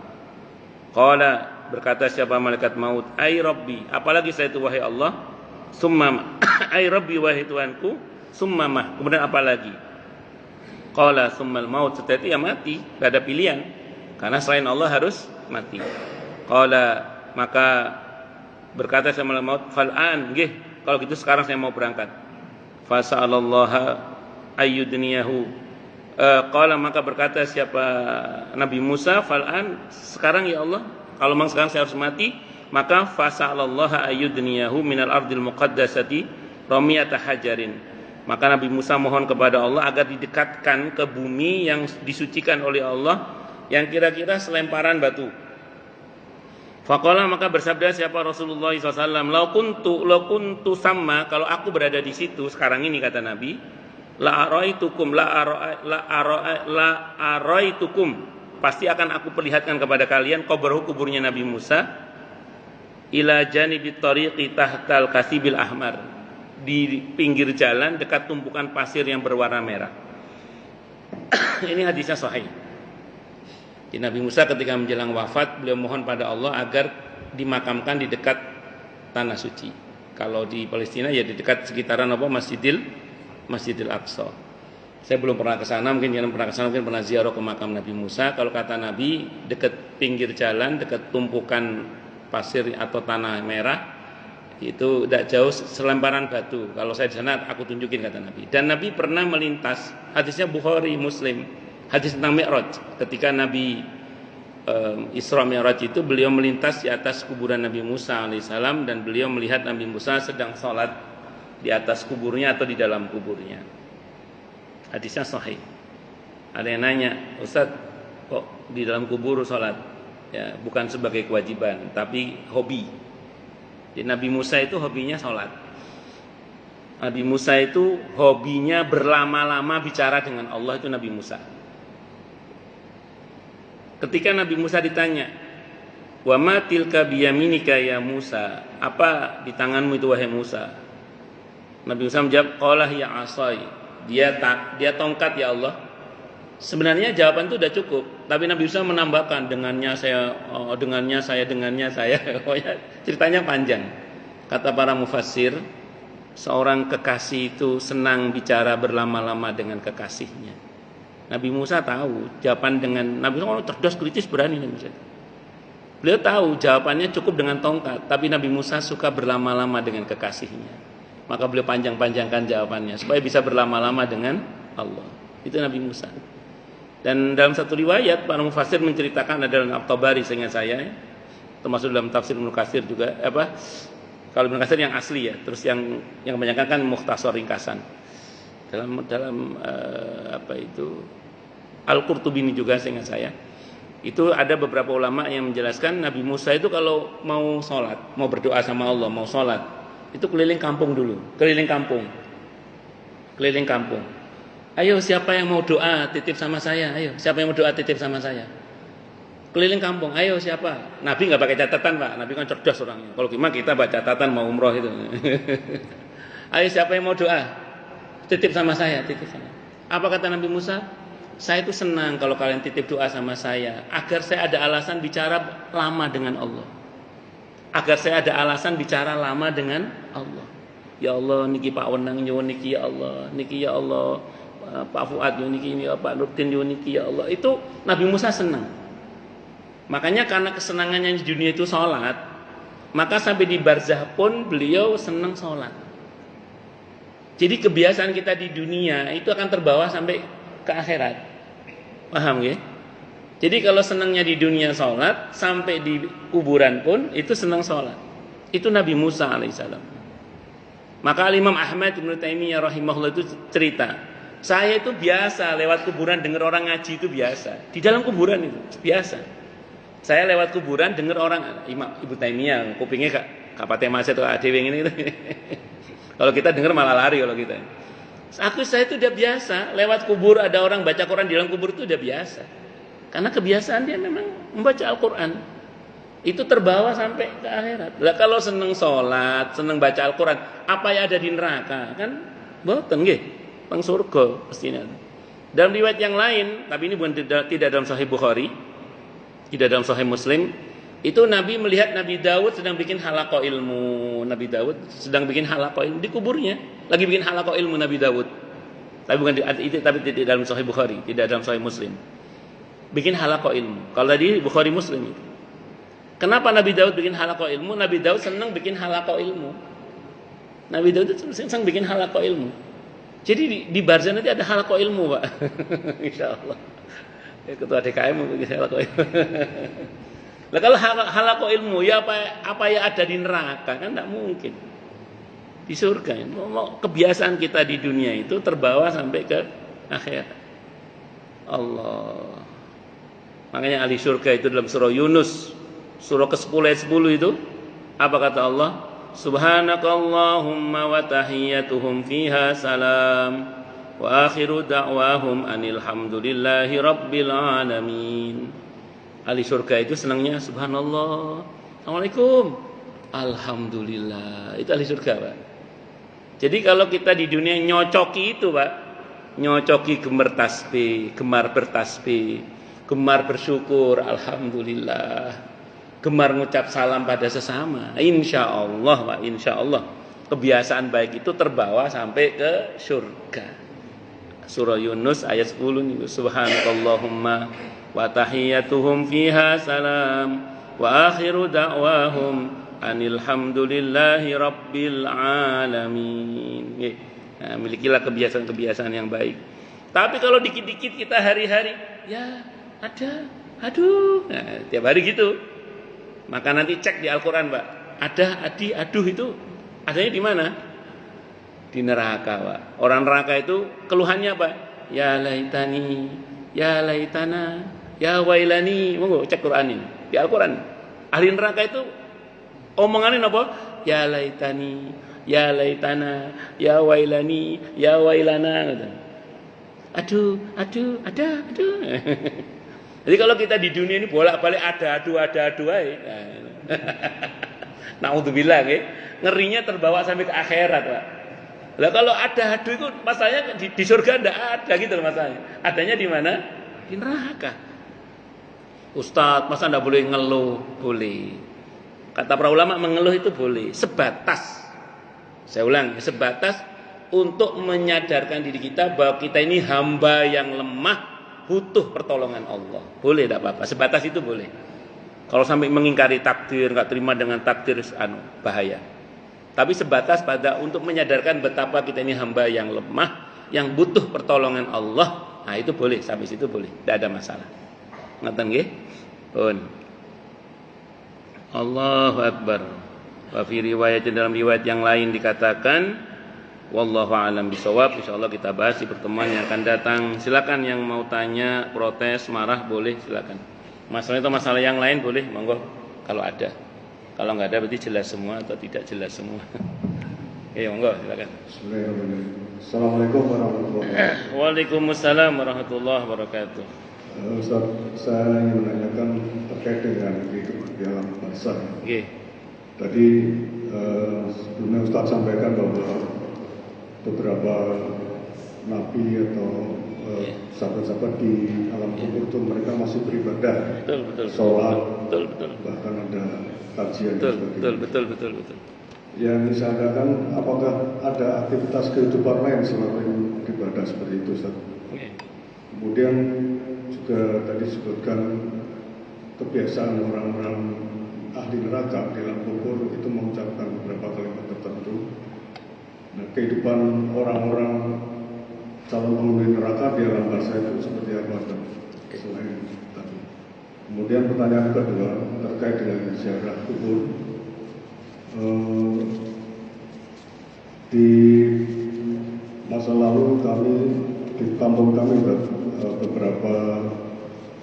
Qala, berkata siapa malaikat maut, ai rabbi, apalagi setelah itu wahai Allah, summa ai rabbi wahai Tuhanku, summa kemudian apa lagi? Qala summal maut, setelah itu ya mati, tidak ada pilihan karena selain Allah harus mati. Qala, maka berkata siapa malaikat maut, fal'an, nggih, kalau gitu sekarang saya mau berangkat. Fasa'alallaha ayyudniyahu. Qala, maka berkata siapa Nabi Musa, fal'an, sekarang ya Allah, kalau memang sekarang saya harus mati, maka fasa'alallaha ayyudniyahu minal ardil muqaddasati ramiyata hajarin. Maka Nabi Musa mohon kepada Allah agar didekatkan ke bumi yang disucikan oleh Allah, yang kira-kira selemparan batu. Faqala, maka bersabda siapa Rasulullah SAW, lau kuntu sama, kalau aku berada di situ sekarang ini, kata Nabi, la araitukum, pasti akan aku perlihatkan kepada kalian kuburnya Nabi Musa, ila janibit tariqi tahtal kasibil ahmar, di pinggir jalan dekat tumpukan pasir yang berwarna merah. Ini hadisnya sahih. Di Nabi Musa ketika menjelang wafat, beliau mohon pada Allah agar dimakamkan di dekat tanah suci. Kalau di Palestina ya di dekat sekitaran Masjidil Aqsa. Saya belum pernah ke sana, mungkin yang pernah ke sana mungkin pernah ziarah ke makam Nabi Musa. Kalau kata Nabi, dekat pinggir jalan, dekat tumpukan pasir atau tanah merah, itu tidak jauh selemparan batu. Kalau saya di sana aku tunjukin, kata Nabi. Dan Nabi pernah melintas, hadisnya Bukhari, Muslim, hadis tentang Mi'raj. Ketika Nabi Isra Mi'raj itu, beliau melintas di atas kuburan Nabi Musa alaihissalam, dan beliau melihat Nabi Musa sedang sholat di atas kuburnya atau di dalam kuburnya. Hadisnya sahih. Ada yang nanya, Ustaz, kok di dalam kubur sholat? Ya, bukan sebagai kewajiban, tapi hobi. Jadi Nabi Musa itu hobinya sholat. Nabi Musa itu hobinya berlama-lama bicara dengan Allah, itu Nabi Musa. Ketika Nabi Musa ditanya, wa ma tilka biyaminika ya Musa, apa di tanganmu itu wahai Musa? Nabi Musa menjawab, qala ya asai, dia tongkat ya Allah. Sebenarnya jawaban itu sudah cukup, tapi Nabi Musa menambahkan, dengannya saya. Ceritanya panjang. Kata para mufassir, seorang kekasih itu senang bicara berlama-lama dengan kekasihnya. Nabi Musa tahu jawaban dengan Nabi Musa cerdas, kritis, berani Nabi Musa. Beliau tahu jawabannya cukup dengan tongkat, tapi Nabi Musa suka berlama-lama dengan kekasihnya. Maka beliau panjang-panjangkan jawabannya supaya bisa berlama-lama dengan Allah. Itu Nabi Musa. Dan dalam satu riwayat para mufassir menceritakan, ada dalam At-Tabari seingat saya, termasuk dalam tafsir Ibnu Katsir juga, kalau Ibnu Katsir yang asli ya, terus yang kebanyakan kan mukhtasar ringkasan. Dalam Al-Qurtubi ini juga seingat saya, itu ada beberapa ulama yang menjelaskan Nabi Musa itu kalau mau sholat, mau berdoa sama Allah, mau sholat, itu keliling kampung dulu, keliling kampung. Ayo siapa yang mau doa titip sama saya, ayo siapa yang mau doa titip sama saya. Keliling kampung, ayo siapa? Nabi nggak pakai catatan Pak, Nabi kan cerdas orangnya. Kalau gimana kita baca catatan mau umroh itu. Ayo siapa yang mau doa? Titip sama saya, titip sama. Apa kata Nabi Musa? Saya itu senang kalau kalian titip doa sama saya, agar saya ada alasan bicara lama dengan Allah. Agar saya ada alasan bicara lama dengan Allah. Ya Allah, niki Pak Wenang nyuwun niki ya Allah, niki ya Allah, Pak Fuad nyuwun niki ya Pak Nurdin nyuwun niki ya Allah. Itu Nabi Musa senang. Makanya karena kesenangannya di dunia itu sholat, maka sampai di barzah pun beliau senang sholat. Jadi kebiasaan kita di dunia itu akan terbawa sampai ke akhirat. Paham ya? Jadi kalau senangnya di dunia sholat, sampai di kuburan pun itu senang sholat. Itu Nabi Musa alaihissalam. Maka Imam Ahmad Ibn Taimiyah rahimahullah itu cerita, saya itu biasa lewat kuburan dengar orang ngaji itu biasa. Di dalam kuburan itu biasa. Saya lewat kuburan dengar orang Imam Ibnu Taimiyah, kupingnya kapate masih atau adewe ini. Kalau kita dengar malah lari kalau kita. Saya itu udah biasa lewat kubur ada orang baca Quran di dalam kubur itu udah biasa. Karena kebiasaan dia memang membaca Al-Qur'an. Itu terbawa sampai ke akhirat. Lah kalau seneng sholat, seneng baca Al-Qur'an, apa yang ada di neraka? Kan boten nggih, teng surga pastinya. Dalam riwayat yang lain, tapi ini bukan tidak dalam Sahih Bukhari, tidak dalam Sahih Muslim, itu Nabi melihat Nabi Daud sedang bikin halaqah ilmu. Nabi Daud sedang bikin halaqah ilmu di kuburnya, lagi bikin halaqah ilmu Nabi Daud. Tapi bukan itu, tapi tidak dalam Sahih Bukhari, tidak dalam Sahih Muslim. Bikin halaqah ilmu. Kalau tadi Bukhari Muslim itu. Kenapa Nabi Daud bikin halaqah ilmu? Nabi Daud senang bikin halaqah ilmu. Nabi Daud itu senang bikin halaqah ilmu. Jadi di barzah nanti ada halaqah ilmu, Pak. Insyaallah. Ketua DKM mungkin halaqah ilmu. Lah kalau halaqah ilmu ya apa yang ada di neraka kan enggak mungkin. Di surga kebiasaan kita di dunia itu terbawa sampai ke akhirat. Allah. Makanya ahli surga itu dalam surah Yunus surah ke-10 ayat 10 itu apa kata Allah? Subhanakallahumma wa tahiyyatuhum fiha salam wa akhiru da'wahum anil hamdulillahi rabbil alamin. Ahli surga itu senangnya subhanallah, assalamualaikum, alhamdulillah. Itu ahli surga, Pak. Jadi kalau kita di dunia nyocoki itu, Pak, nyocoki gemar tasbih, gemar bertasbih, gemar bersyukur, alhamdulillah, gemar ngucap salam pada sesama, insya Allah, Pak, insya Allah kebiasaan baik itu terbawa sampai ke surga. Surah Yunus ayat 10 nih, subhanakallahumma wa tahiyyatuhum fiha salam wa akhiru da'wahum anil hamdulillahi rabbil alamin. Nah, milikilah kebiasaan-kebiasaan yang baik. Tapi kalau dikit-dikit kita hari-hari ya ada, aduh, nah, tiap hari gitu. Maka nanti cek di Al-Qur'an, Pak. Ada, adi, aduh itu adanya di mana? Di neraka, Pak. Orang neraka itu keluhannya apa? Ya laitani, ya laitana, ya wailani. Monggo cek Quran ini. Di Al-Qur'an. Ahli neraka itu omongannya apa? Ya laitani, ya laitana, ya wailani, ya wailana. Aduh, ada. Jadi kalau kita di dunia ini bolak-balik ada adu aja. Naudzubillah nggih. Ngerinya terbawa sampai ke akhirat, Pak. Lah kalau ada adu itu masalahnya di surga enggak ada gitu loh masalahnya. Adanya di mana? Di neraka. Ustaz, masa enggak boleh ngeluh? Boleh. Kata para ulama mengeluh itu boleh, sebatas. Saya ulang, sebatas untuk menyadarkan diri kita bahwa kita ini hamba yang lemah, butuh pertolongan Allah. Boleh tidak apa-apa, sebatas itu boleh. Kalau sampai mengingkari takdir, enggak terima dengan takdir, bahaya. Tapi sebatas pada untuk menyadarkan betapa kita ini hamba yang lemah, yang butuh pertolongan Allah. Nah itu boleh, sampai situ boleh, tidak ada masalah. Ngaten nggih? Pun. Allahu Akbar. Wa fi riwayat, dalam riwayat yang lain dikatakan wallahu a'lam bishawab. Insyaallah kita bahas di pertemuan yang akan datang. Silakan yang mau tanya, protes, marah boleh, silakan. Masalah itu masalah yang lain boleh, monggo kalau ada. Kalau enggak ada berarti jelas semua atau tidak jelas semua. Oke, monggo silakan. Assalamualaikum warahmatullahi wabarakatuh. Waalaikumsalam warahmatullahi wabarakatuh. Ustaz, saya ingin menanyakan terkait dengan kehidupan di alam barzah. Oke. Tadi sebelumnya Ustaz sampaikan bahwa beberapa nabi atau sahabat-sahabat di alam kubur itu mereka masih beribadah, Betul. sholat, Betul. bahkan ada kajian dan sebagainya. Betul. Yang disampaikan, apakah ada aktivitas kehidupan lain selain beribadah seperti itu, Ustaz? Oke. Kemudian juga tadi disebutkan kebiasaan orang-orang ahli neraka di dalam kubur itu mengucapkan beberapa kalimat tertentu. Nah, kehidupan orang-orang calon penghuni neraka di alam barzah itu seperti apa, Ustaz? Selain tadi. Kemudian pertanyaan kedua terkait dengan ziarah kubur. Di masa lalu kami di kampung kami beberapa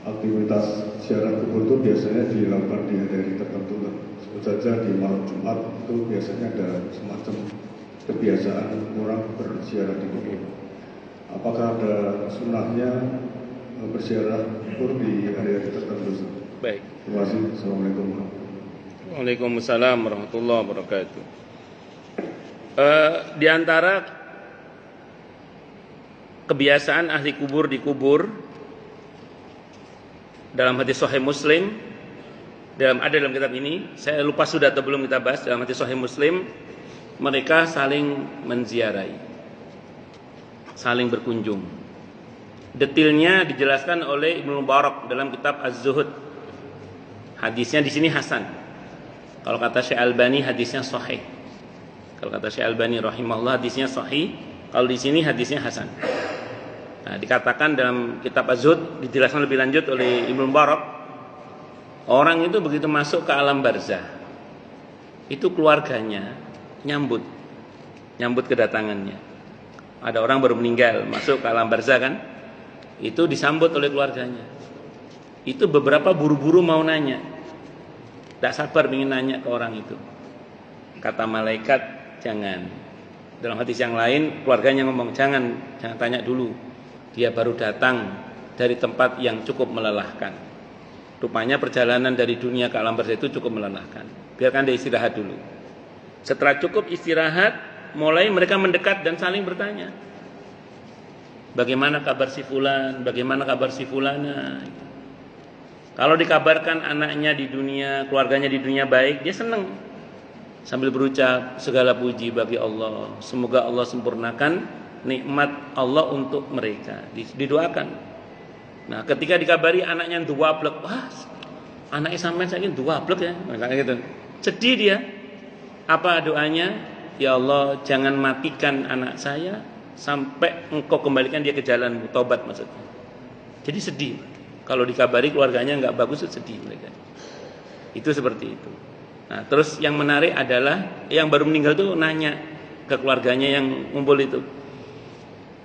aktivitas ziarah kubur itu biasanya dilakukan di hari tertentu. Sebut saja di malam Jumat itu biasanya ada semacam kebiasaan orang berziarah di kubur. Apakah ada sunnahnya berziarah kubur di hari-hari tertentu? Baik. Terima kasih. Assalamualaikum. Waalaikumsalam warahmatullahi wabarakatuh. Di antara kebiasaan ahli kubur dikubur dalam hadis Sahih Muslim, ada dalam kitab ini, saya lupa sudah atau belum kita bahas, dalam hadis Sahih Muslim, mereka saling menziarahi, saling berkunjung. Detailnya dijelaskan oleh Ibnu Mubarak dalam kitab Az-Zuhud. Hadisnya di sini hasan. Kalau kata Syekh Albani hadisnya sahih. Kalau kata Syekh Albani rahimahullah hadisnya sahih. Kalau di sini hadisnya hasan. Nah, dikatakan dalam kitab Az-Zuhud dijelaskan lebih lanjut oleh Ibnu Mubarak, orang itu begitu masuk ke alam barzah, itu keluarganya nyambut kedatangannya. Ada orang baru meninggal masuk ke alam barzah kan, itu disambut oleh keluarganya. Itu beberapa buru-buru mau nanya, tidak sabar ingin nanya ke orang itu. Kata malaikat, jangan. Dalam hadis yang lain keluarganya ngomong, jangan tanya dulu, dia baru datang dari tempat yang cukup melelahkan. Rupanya perjalanan dari dunia ke alam barzah itu cukup melelahkan, biarkan dia istirahat dulu. Setelah cukup istirahat, mulai mereka mendekat dan saling bertanya, bagaimana kabar si fulan, bagaimana kabar si fulana. Kalau dikabarkan anaknya di dunia, keluarganya di dunia baik, dia senang. Sambil berucap, segala puji bagi Allah. Semoga Allah sempurnakan nikmat Allah untuk mereka. Didoakan. Nah, ketika dikabari anaknya dua blek, wah, anaknya sampai saya ini dua blek ya, kayak gitu. Sedih dia. Apa doanya? Ya Allah, jangan matikan anak saya sampai Engkau kembalikan dia ke jalan-Mu, taubat maksudnya. Jadi sedih. Kalau dikabari keluarganya nggak bagus, sedih mereka. Itu seperti itu. Nah, terus yang menarik adalah yang baru meninggal tuh nanya ke keluarganya yang ngumpul itu,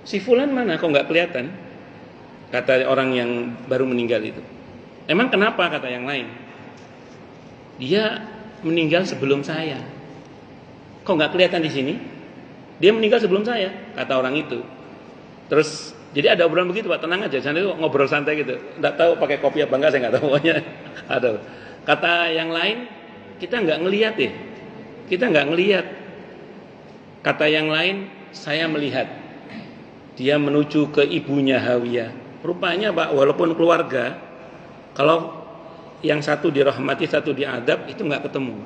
si fulan mana? Kok nggak kelihatan? Kata orang yang baru meninggal itu. Emang kenapa? Kata yang lain. Dia meninggal sebelum saya. Kok nggak kelihatan di sini? Dia meninggal sebelum saya, kata orang itu. Terus jadi ada obrolan begitu, Pak, tenang aja, jangan itu ngobrol santai gitu. Enggak tahu pakai kopi apa enggak, saya enggak tahu pokoknya. Ada. Kata yang lain, kita enggak ngelihat deh. Kita enggak ngelihat. Kata yang lain, saya melihat. Dia menuju ke ibunya Hawiyah. Rupanya, Pak, walaupun keluarga, kalau yang satu dirahmati, satu diadab, itu enggak ketemu.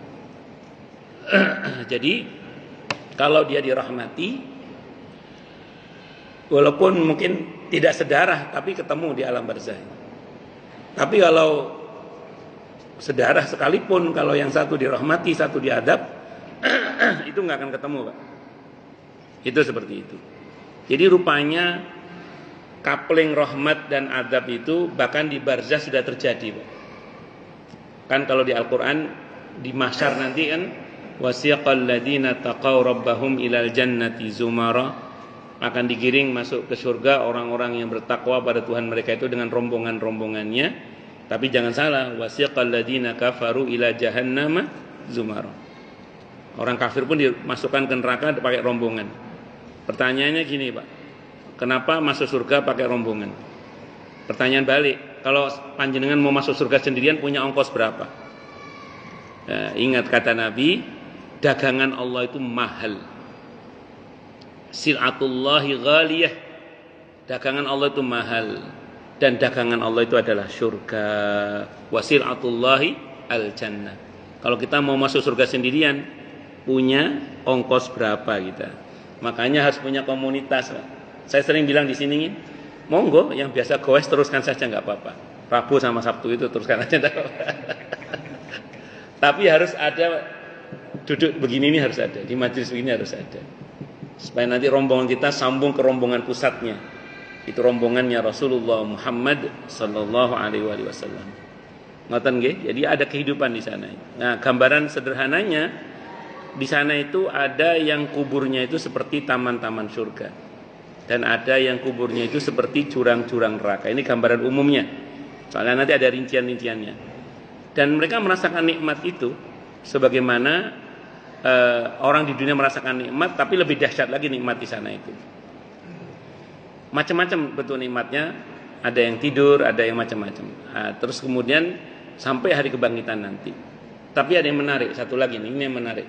Jadi kalau dia dirahmati, walaupun mungkin tidak sedarah, tapi ketemu di alam barzah. Tapi kalau sedarah sekalipun, kalau yang satu dirahmati, satu diadab, itu nggak akan ketemu, Pak. Itu seperti itu. Jadi rupanya coupling rahmat dan adab itu bahkan di barzah sudah terjadi, Pak. Kan kalau di Al-Quran di mahsyar nanti kan, wasiqal ladina taqaw rabbahum ilal jannati zumara, akan digiring masuk ke surga orang-orang yang bertakwa pada Tuhan mereka itu dengan rombongan-rombongannya. Tapi jangan salah, wasiqal ladina kafaru ila jahannama zumara. Orang kafir pun dimasukkan ke neraka pakai rombongan. Pertanyaannya gini, Pak, kenapa masuk surga pakai rombongan? Pertanyaan balik, kalau panjenengan mau masuk surga sendirian punya ongkos berapa? Ingat kata Nabi, dagangan Allah itu mahal. Sil'atullahi ghaliyah. Dagangan Allah itu mahal. Dan dagangan Allah itu adalah surga. Wa sil'atullahi al-jannah. Kalau kita mau masuk surga sendirian, punya ongkos berapa kita? Makanya harus punya komunitas. Saya sering bilang di sini, monggo yang biasa goes teruskan saja nggak apa-apa. Rabu sama Sabtu itu teruskan aja. Tapi harus ada duduk begini ini harus ada, di majelis begini harus ada. Supaya nanti rombongan kita sambung ke rombongan pusatnya. Itu rombongannya Rasulullah Muhammad sallallahu alaihi wasallam. Ngoten nggih? Jadi ada kehidupan di sana. Nah, gambaran sederhananya di sana itu ada yang kuburnya itu seperti taman-taman surga. Dan ada yang kuburnya itu seperti jurang-jurang neraka. Ini gambaran umumnya. Soalnya nanti ada rincian-rinciannya. Dan mereka merasakan nikmat itu sebagaimana orang di dunia merasakan nikmat, tapi lebih dahsyat lagi nikmat di sana itu. Macam-macam bentuk nikmatnya, ada yang tidur, ada yang macam-macam. Terus kemudian sampai hari kebangkitan nanti. Tapi ada yang menarik, satu lagi nih, ini yang menarik.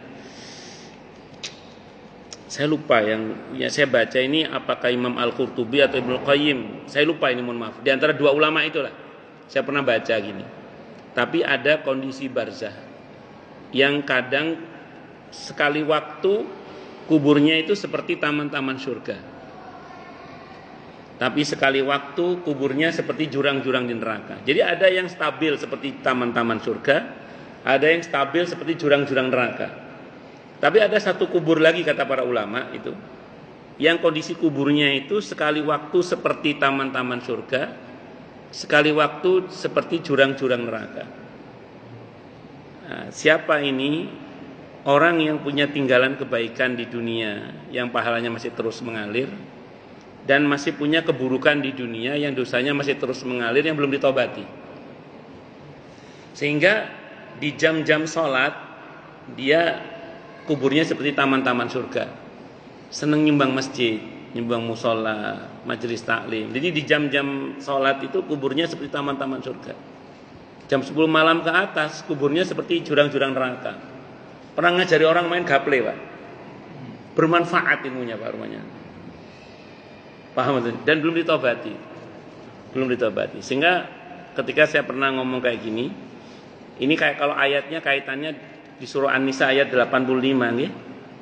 Saya lupa yang saya baca ini apakah Imam Al-Qurtubi atau Ibnu Qayyim. Saya lupa ini, mohon maaf. Di antara dua ulama itulah. Saya pernah baca gini. Tapi ada kondisi barzah yang kadang sekali waktu kuburnya itu seperti taman-taman surga. Tapi sekali waktu kuburnya seperti jurang-jurang di neraka. Jadi ada yang stabil seperti taman-taman surga, ada yang stabil seperti jurang-jurang neraka. Tapi ada satu kubur lagi kata para ulama itu, yang kondisi kuburnya itu sekali waktu seperti taman-taman surga, sekali waktu seperti jurang-jurang neraka. Nah, siapa ini? Orang yang punya tinggalan kebaikan di dunia, yang pahalanya masih terus mengalir, dan masih punya keburukan di dunia yang dosanya masih terus mengalir, yang belum ditobati. Sehingga di jam-jam sholat dia kuburnya seperti taman-taman surga. Seneng nyumbang masjid, nyumbang musola, majelis taklim. Jadi di jam-jam sholat itu kuburnya seperti taman-taman surga. Jam 10 malam ke atas kuburnya seperti jurang-jurang neraka. Pernah ngajari orang main gaple, Pak. Bermanfaat ilmunya, Pak, rumahnya. Paham? Dan belum ditobati. Belum ditobati. Sehingga ketika saya pernah ngomong kayak gini, ini kayak kalau ayatnya kaitannya di surah An-Nisa ayat 85 nggih.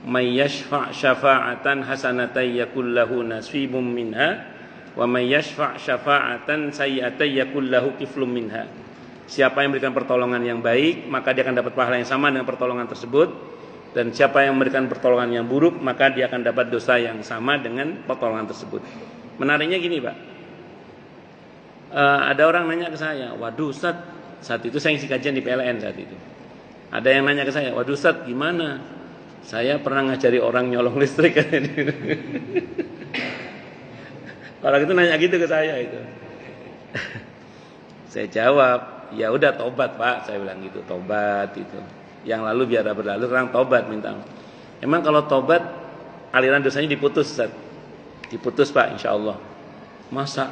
May yashfa' syafa'atan hasanatan yakul lahu nasibum minha wa may yashfa' syafa'atan sayyi'atan yakul lahu kiflum minha. Siapa yang memberikan pertolongan yang baik, maka dia akan dapat pahala yang sama dengan pertolongan tersebut. Dan siapa yang memberikan pertolongan yang buruk, maka dia akan dapat dosa yang sama dengan pertolongan tersebut. Menariknya gini, Pak. Ada orang nanya ke saya, waduh Ustaz, saat itu saya ngisi kajian di PLN saat itu. Ada yang nanya ke saya, waduh Ustaz, gimana? Saya pernah ngajari orang nyolong listrik. Orang itu nanya gitu ke saya itu. Saya jawab, ya udah tobat Pak, saya bilang gitu, tobat itu. Yang lalu biar berlalu, sekarang tobat minta. Emang kalau tobat aliran dosanya diputus, Ustaz? Diputus Pak, insya Allah. Masa?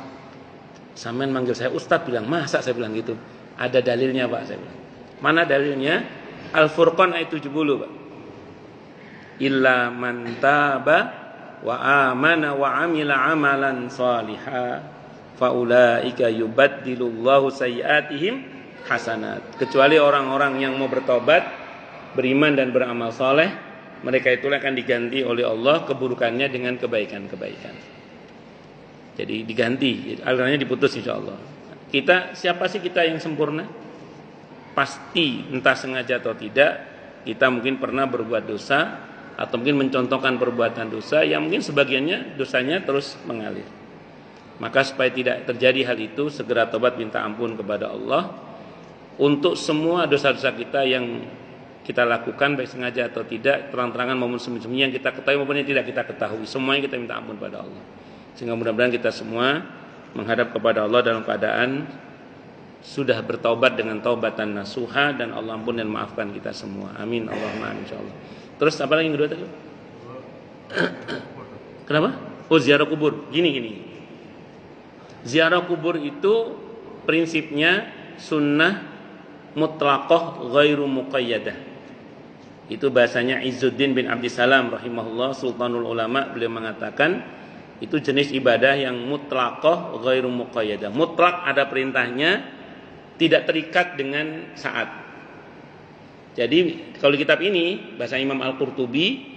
Sampean manggil saya Ustaz, bilang masa, saya bilang gitu. Ada dalilnya Pak, saya bilang. Mana dalilnya? Al-Furqan ayat 70 Pak. Illa man taba wa amana wa amila amalan salihah faulaika yubaddilullahu sayyiatihim hasanat. Kecuali orang-orang yang mau bertobat, beriman dan beramal saleh, mereka itulah akan diganti oleh Allah keburukannya dengan kebaikan-kebaikan. Jadi diganti, alirannya diputus insyaallah. Kita, siapa sih kita yang sempurna? Pasti entah sengaja atau tidak, kita mungkin pernah berbuat dosa atau mungkin mencontohkan perbuatan dosa yang mungkin sebagiannya dosanya terus mengalir. Maka supaya tidak terjadi hal itu, segera tobat minta ampun kepada Allah untuk semua dosa-dosa kita yang kita lakukan baik sengaja atau tidak, terang-terangan maupun sembunyi-sembunyi, yang kita ketahui maupun yang tidak kita ketahui, semuanya kita minta ampun pada Allah. Sehingga mudah-mudahan kita semua menghadap kepada Allah dalam keadaan sudah bertaubat dengan taubatan nasuha, dan Allah ampun dan maafkan kita semua. Amin Allahumma amin insyaallah. Terus apa lagi yang kedua tadi? Kenapa? Oh, ziarah kubur. Gini. Ziarah kubur itu prinsipnya sunnah mutlaqah ghairu muqayyadah. Itu bahasanya Izzuddin bin Abdissalam rahimahullah, Sultanul Ulama. Beliau mengatakan itu jenis ibadah yang mutlaqah ghairu muqayyadah. Mutlak ada perintahnya, tidak terikat dengan saat. Jadi kalau di kitab ini bahasa Imam Al-Qurtubi,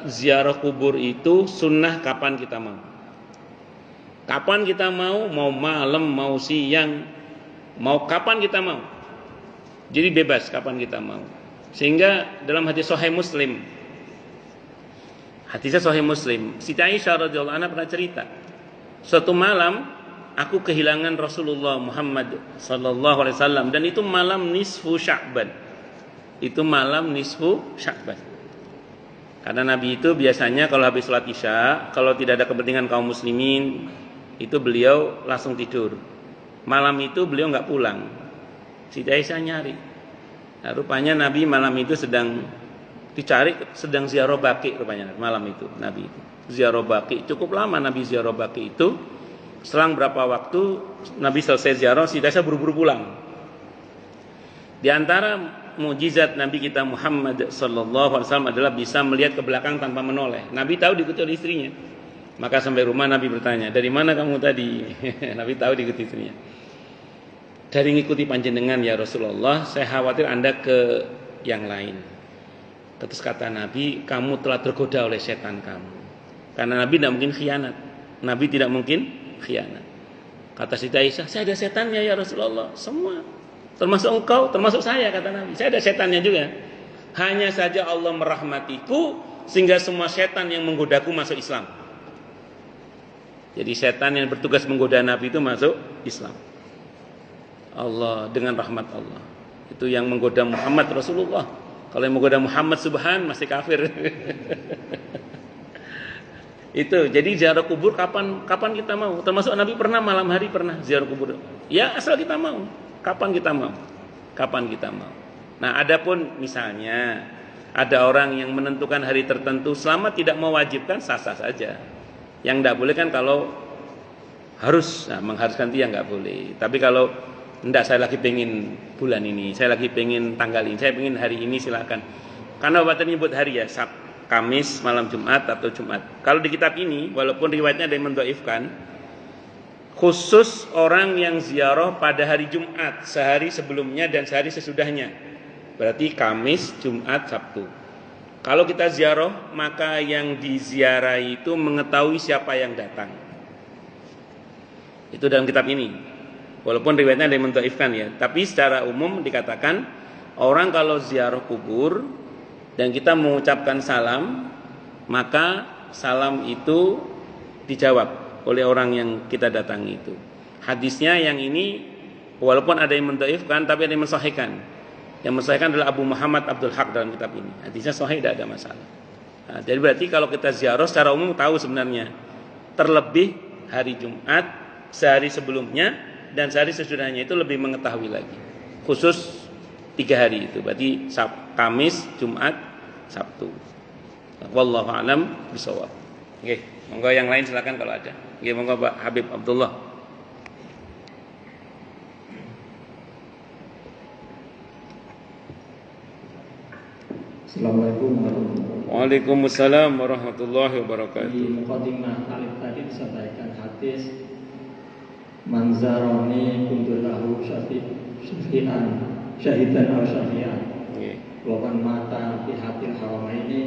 ziarah kubur itu sunnah kapan kita mau. Kapan kita mau malam, mau siang, mau kapan kita mau. Jadi bebas kapan kita mau. Sehingga dalam hadis Sahih Muslim, hadisnya Sahih Muslim, Siti Aisyah radhiyallahu anha pernah cerita, suatu malam aku kehilangan Rasulullah Muhammad sallallahu alaihi wasallam, dan itu malam nisfu Sya'ban. Itu malam nisfu Sya'ban. Karena Nabi itu biasanya kalau habis sholat Isya, kalau tidak ada kepentingan kaum muslimin, itu beliau langsung tidur. Malam itu beliau nggak pulang. Siti Aisyah nyari. Nah, rupanya Nabi malam itu sedang dicari, sedang ziarah Baqi rupanya malam itu Nabi itu. Ziarah Baqi cukup lama Nabi ziarah Baqi itu. Selang berapa waktu Nabi selesai ziarah, Siti Aisyah buru-buru pulang. Di antara mukjizat Nabi kita Muhammad sallallahu alaihi wasallam adalah bisa melihat ke belakang tanpa menoleh. Nabi tahu diikuti oleh istrinya. Maka sampai rumah Nabi bertanya, "Dari mana kamu tadi?" Nabi tahu diikuti istrinya. "Dari ngikuti panjenengan ya Rasulullah, saya khawatir Anda ke yang lain." Terus kata Nabi, "Kamu telah tergoda oleh setan kamu." Karena Nabi tidak mungkin khianat. Nabi tidak mungkin khianat. Kata Siti Aisyah, "Saya ada setannya ya Rasulullah." Semua. Termasuk engkau, termasuk saya, kata Nabi. Saya ada setannya juga. Hanya saja Allah merahmatiku sehingga semua setan yang menggodaku masuk Islam. Jadi setan yang bertugas menggoda Nabi itu masuk Islam. Allah dengan rahmat Allah. Itu yang menggoda Muhammad Rasulullah. Kalau yang menggoda Muhammad Subhan masih kafir. Itu. Jadi ziarah kubur kapan kita mau. Termasuk Nabi pernah malam hari pernah ziarah kubur. Ya asal kita mau. Kapan kita mau. Kapan kita mau. Nah, adapun misalnya ada orang yang menentukan hari tertentu selama tidak mewajibkan sah-sah saja. Yang tidak boleh kan kalau harus, mengharuskan dia nggak boleh. Tapi kalau enggak, saya lagi pengen bulan ini, saya lagi pengen tanggal ini, saya pengen hari ini, silakan. Karena Bapak menyebut hari ya, Kamis, malam Jumat atau Jumat. Kalau di kitab ini, walaupun riwayatnya ada yang mendhaifkan, khusus orang yang ziarah pada hari Jumat, sehari sebelumnya dan sehari sesudahnya. Berarti Kamis, Jumat, Sabtu. Kalau kita ziarah, maka yang diziarahi itu mengetahui siapa yang datang. Itu dalam kitab ini. Walaupun riwayatnya ada yang mendhaifkan ya, tapi secara umum dikatakan orang kalau ziarah kubur dan kita mengucapkan salam, maka salam itu dijawab oleh orang yang kita datangi itu. Hadisnya yang ini walaupun ada yang mendhaifkan tapi ada yang mensahihkan. Yang mensahihkan adalah Abu Muhammad Abdul Haq dalam kitab ini. Hadisnya sahih, tidak ada masalah. Nah, jadi berarti kalau kita ziarah secara umum tahu sebenarnya terlebih hari Jumat sehari sebelumnya dan sehari sesudahnya itu lebih mengetahui lagi. Khusus 3 hari itu. Berarti Kamis, Jumat, Sabtu. Wallahu a'lam bishawab. Oke, monggo yang lain silakan kalau ada. Oke, monggo Pak Habib Abdullah. Assalamualaikum warahmatullahi wabarakatuh. Waalaikumsalam warahmatullahi wabarakatuh. Di mukadimah alif tadi disampaikan hadis manzaroni kuntulahu syafi'an syahidan aw syafi'an. Wa man mata fi hatil haramaini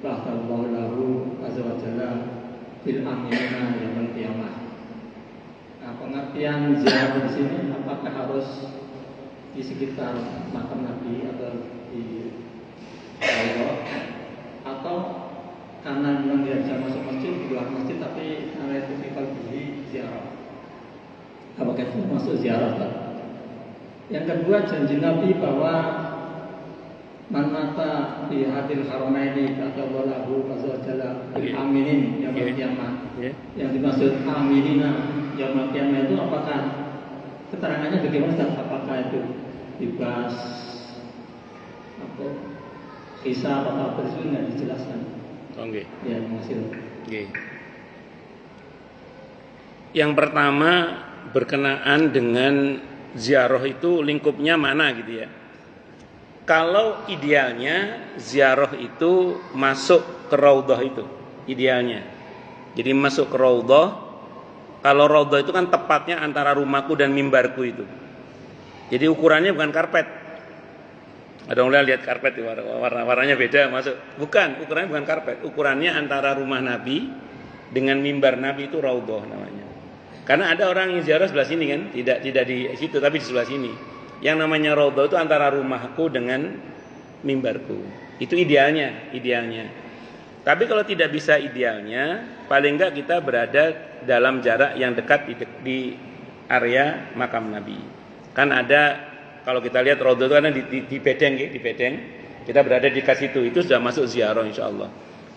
bahtallahu lahu azza wa jalla fil amina yaumil qiyamah. Nah, pengertian ziarah di sini apakah harus di sekitar makam Nabi atau di Allah, atau karena memang dia bisa masuk masjid di luar masjid tapi karena itu kita beli ziarah, apakah itu masuk ziarah? Yang kedua, janji Nabi bahwa man mata fi hadil haramaini kata wallahu azza jalla aminin yaumil qiyamah. Yang dimaksud aminina yaumil qiyamah itu apakah keterangannya bagaimana? Apakah itu dibahas atau kisah atau tersebut nggak dijelaskan? Oke. Ya, masih. Oke. Yang pertama berkenaan dengan ziarah itu lingkupnya mana gitu ya. Kalau idealnya ziarah itu masuk ke raudhah itu idealnya. Jadi masuk ke raudhah. Kalau raudhah itu kan tepatnya antara rumahku dan mimbarku itu. Jadi ukurannya bukan karpet. Ada orang lihat karpet warnanya beda masuk. Bukan, ukurannya bukan karpet. Ukurannya antara rumah Nabi dengan mimbar Nabi itu raudhah namanya. Karena ada orang yang ziarah sebelah sini kan, tidak di situ tapi di sebelah sini. Yang namanya raudhah itu antara rumahku dengan mimbarku. Itu idealnya. Tapi kalau tidak bisa idealnya, paling enggak kita berada dalam jarak yang dekat di area makam Nabi. Kan ada kalau kita lihat raudhah itu kan di bedeng. Kita berada di dekat situ, itu sudah masuk ziarah insyaallah.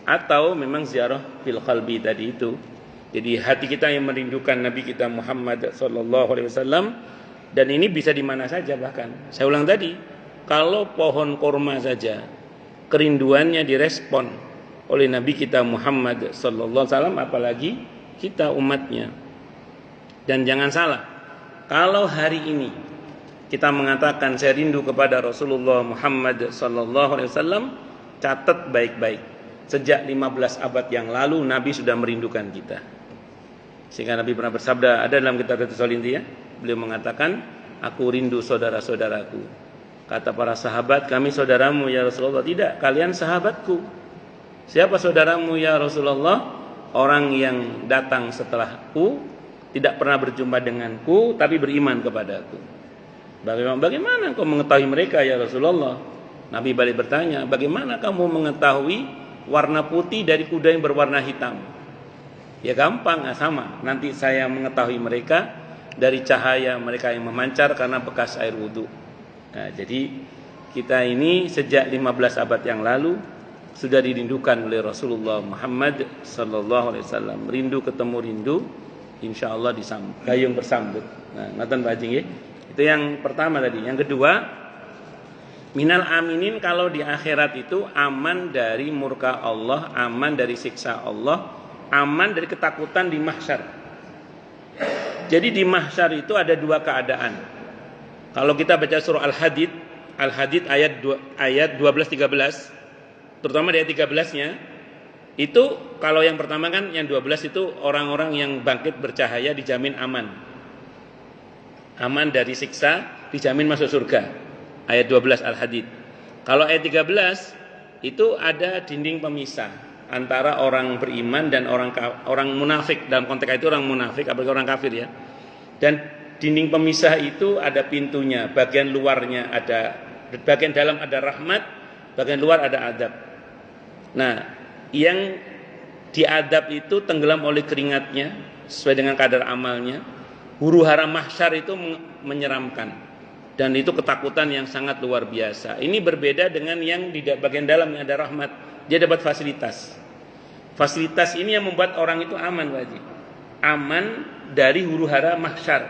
Atau memang ziarah fil qalbi tadi itu. Jadi hati kita yang merindukan Nabi kita Muhammad sallallahu alaihi wasallam. Dan ini bisa di mana saja bahkan. Saya ulang tadi, kalau pohon korma saja kerinduannya direspon oleh Nabi kita Muhammad sallallahu alaihi wasallam, apalagi kita umatnya. Dan jangan salah, kalau hari ini kita mengatakan saya rindu kepada Rasulullah Muhammad sallallahu alaihi wasallam, catat baik-baik. Sejak 15 abad yang lalu Nabi sudah merindukan kita. Sehingga Nabi pernah bersabda, ada dalam kitab At-Tasallinti ya, beliau mengatakan, aku rindu saudara-saudaraku. Kata para sahabat, kami saudaramu ya Rasulullah. Tidak, kalian sahabatku. Siapa saudaramu ya Rasulullah? Orang yang datang setelahku, tidak pernah berjumpa denganku, tapi beriman kepadaku. Bagaimana kau mengetahui mereka ya Rasulullah? Nabi balik bertanya, bagaimana kamu mengetahui warna putih dari kuda yang berwarna hitam? Ya gampang, sama. Nanti saya mengetahui mereka dari cahaya mereka yang memancar karena bekas air wudhu. Nah, jadi kita ini sejak 15 abad yang lalu sudah dirindukan oleh Rasulullah Muhammad sallallahu alaihi wasallam. Rindu ketemu rindu, insyaallah disambut. Gayung bersambut. Nah, ngaten Pak Haji nggih. Itu yang pertama tadi. Yang kedua, minal aminin, kalau di akhirat itu aman dari murka Allah, aman dari siksa Allah, aman dari ketakutan di mahsyar. Jadi di mahsyar itu ada dua keadaan. Kalau kita baca surah Al-Hadid ayat 12-13, terutama di ayat 13-nya, itu kalau yang pertama kan yang 12 itu orang-orang yang bangkit bercahaya dijamin aman. Aman dari siksa, dijamin masuk surga. Ayat 12 Al-Hadid. Kalau ayat 13 itu ada dinding pemisah antara orang beriman dan orang munafik. Dalam konteks itu orang munafik, apalagi orang kafir ya. Dan dinding pemisah itu ada pintunya. Bagian luarnya ada, bagian dalam ada rahmat, bagian luar ada adab. Nah, yang diadab itu tenggelam oleh keringatnya sesuai dengan kadar amalnya. Huru hara mahsyar itu menyeramkan. Dan itu ketakutan yang sangat luar biasa. Ini berbeda dengan yang di bagian dalam yang ada rahmat. Dia dapat fasilitas. Fasilitas ini yang membuat orang itu aman, Pak Haji. Aman dari huru hara mahsyar.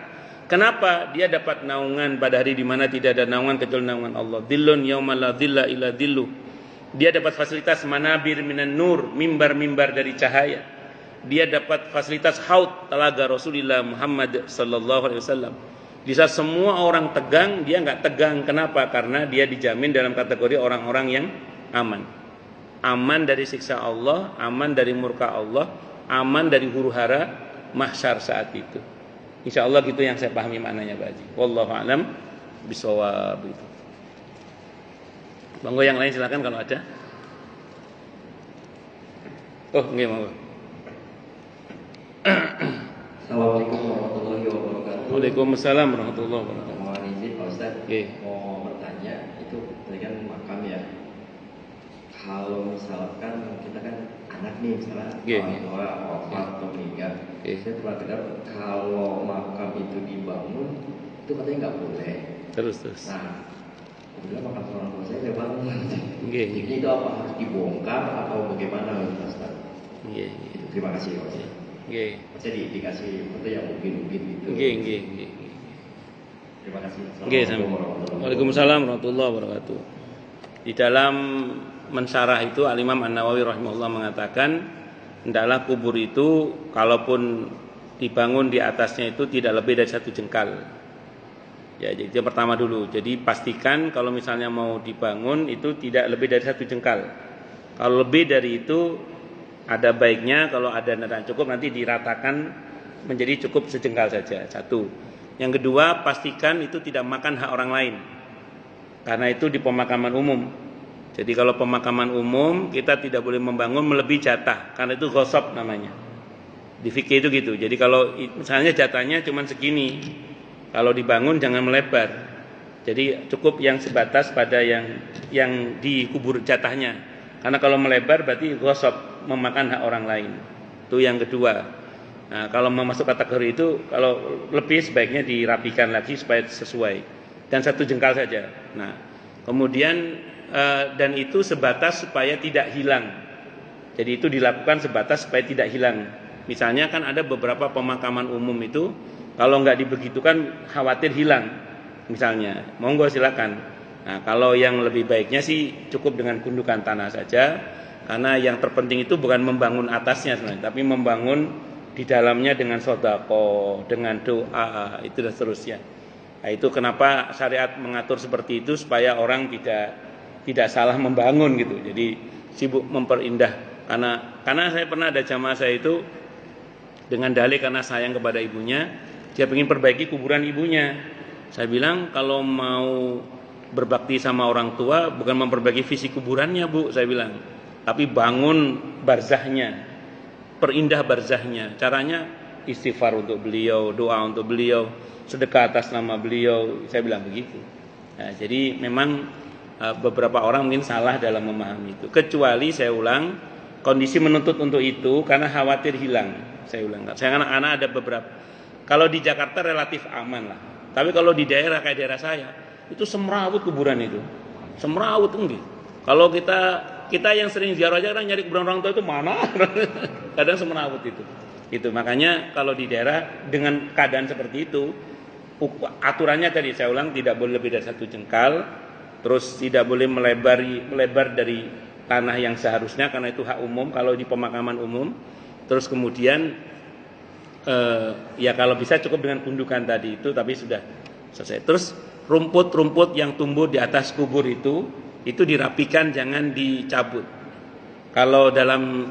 Kenapa? Dia dapat naungan pada hari di mana tidak ada naungan kecuali naungan Allah. Dhillun yauma la dhilla illa dhilluh. Dia dapat fasilitas manabir minan nur, mimbar-mimbar dari cahaya. Dia dapat fasilitas haud, telaga Rasulullah Muhammad sallallahu alaihi wasallam. Di saat semua orang tegang, dia enggak tegang. Kenapa? Karena dia dijamin dalam kategori orang-orang yang aman. Aman dari siksa Allah, aman dari murka Allah, aman dari huru hara mahsyar saat itu. Insyaallah gitu yang saya pahami maknanya, Pak Haji. Wallahu a'lam bishawab itu. Monggo yang lain silakan kalau ada. Oh, nggih monggo. Assalamualaikum warahmatullahi wabarakatuh. Waalaikumsalam warahmatullahi wabarakatuh. Mohon izin Pak Ustaz, mau bertanya, itu tadi kan makam ya. Kalau misalkan kita kan anak nih, misalnya orang tua wafat atau meninggal, saya pernah dengar kalau makam itu dibangun, itu katanya nggak boleh. Terus. Nah, kemudian makam orang tua saya bangun. Jadi itu apa, harus dibongkar atau bagaimana Pak Ustaz? Terima kasih Pak Ustaz. Saya dikasih foto yang mungkin gitu. Terima kasih. Waalaikumsalam warahmatullahi wabarakatuh. Di dalam mensyarah itu Al-Imam An-Nawawi rahimahullah mengatakan, hendaklah kubur itu kalaupun dibangun di atasnya itu tidak lebih dari 1 jengkal. Ya, jadi yang pertama dulu. Jadi pastikan kalau misalnya mau dibangun itu tidak lebih dari 1 jengkal. Kalau lebih dari itu ada baiknya kalau ada nada cukup nanti diratakan menjadi cukup sejengkal saja. 1. Yang kedua, pastikan itu tidak makan hak orang lain. Karena itu di pemakaman umum. Jadi kalau pemakaman umum kita tidak boleh membangun melebihi jatah karena itu ghosab namanya. Di fikih itu gitu. Jadi kalau misalnya jatahnya cuma segini, kalau dibangun jangan melebar. Jadi cukup yang sebatas pada yang dikubur jatahnya. Karena kalau melebar berarti ghosab, memakan hak orang lain. Itu yang kedua. Nah, kalau masuk kategori itu kalau lebih sebaiknya dirapikan lagi supaya sesuai. Dan 1 jengkal saja. Nah, kemudian dan itu sebatas supaya tidak hilang. Jadi itu dilakukan sebatas supaya tidak hilang. Misalnya kan ada beberapa pemakaman umum itu kalau nggak dibegitukan khawatir hilang. Misalnya, monggo silakan. Nah, kalau yang lebih baiknya sih cukup dengan gundukan tanah saja. Karena yang terpenting itu bukan membangun atasnya sebenarnya, tapi membangun di dalamnya dengan sedekah, dengan doa, itu dan seterusnya. Nah, itu kenapa syariat mengatur seperti itu supaya orang tidak salah membangun gitu. Jadi sibuk memperindah. Karena saya pernah ada jamaah saya itu dengan dalih karena sayang kepada ibunya, dia ingin perbaiki kuburan ibunya. Saya bilang kalau mau berbakti sama orang tua bukan memperbaiki visi kuburannya, Bu, saya bilang, tapi bangun barzahnya, perindah barzahnya. Caranya istighfar untuk beliau, doa untuk beliau, sedekah atas nama beliau. Saya bilang begitu. Nah, jadi memang beberapa orang mungkin salah dalam memahami itu. Kecuali saya ulang, kondisi menuntut untuk itu karena khawatir hilang. Saya ulang. Saya anak-anak ada beberapa. Kalau di Jakarta relatif aman lah. Tapi kalau di daerah kayak daerah saya, itu semrawut kuburan itu. Semrawut enggak. Kalau kita yang sering ziarah aja kan nyari kuburan orang tua itu mana? Kadang semrawut itu. Itu makanya kalau di daerah dengan keadaan seperti itu, aturannya tadi saya ulang tidak boleh lebih dari 1 jengkal. Terus tidak boleh melebar dari tanah yang seharusnya karena itu hak umum kalau di pemakaman umum. Terus kemudian ya kalau bisa cukup dengan gundukan tadi itu, tapi sudah selesai. Terus rumput-rumput yang tumbuh di atas kubur itu dirapikan, jangan dicabut. Kalau dalam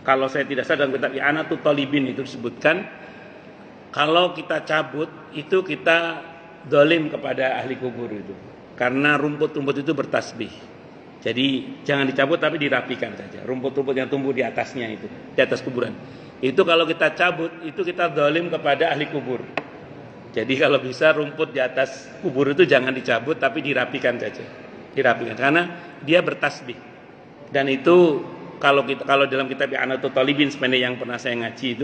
kalau saya tidak salah dalam kitab I'anatul Talibin itu disebutkan kalau kita cabut itu kita zalim kepada ahli kubur itu. Karena rumput-rumput itu bertasbih. Jadi jangan dicabut tapi dirapikan saja. Rumput-rumput yang tumbuh di atasnya itu, di atas kuburan. Itu kalau kita cabut itu kita zalim kepada ahli kubur. Jadi kalau bisa rumput di atas kubur itu jangan dicabut tapi dirapikan saja. Dirapikan karena dia bertasbih. Dan itu kalau dalam kitab I'anatul Talibin sebenarnya yang pernah saya ngaji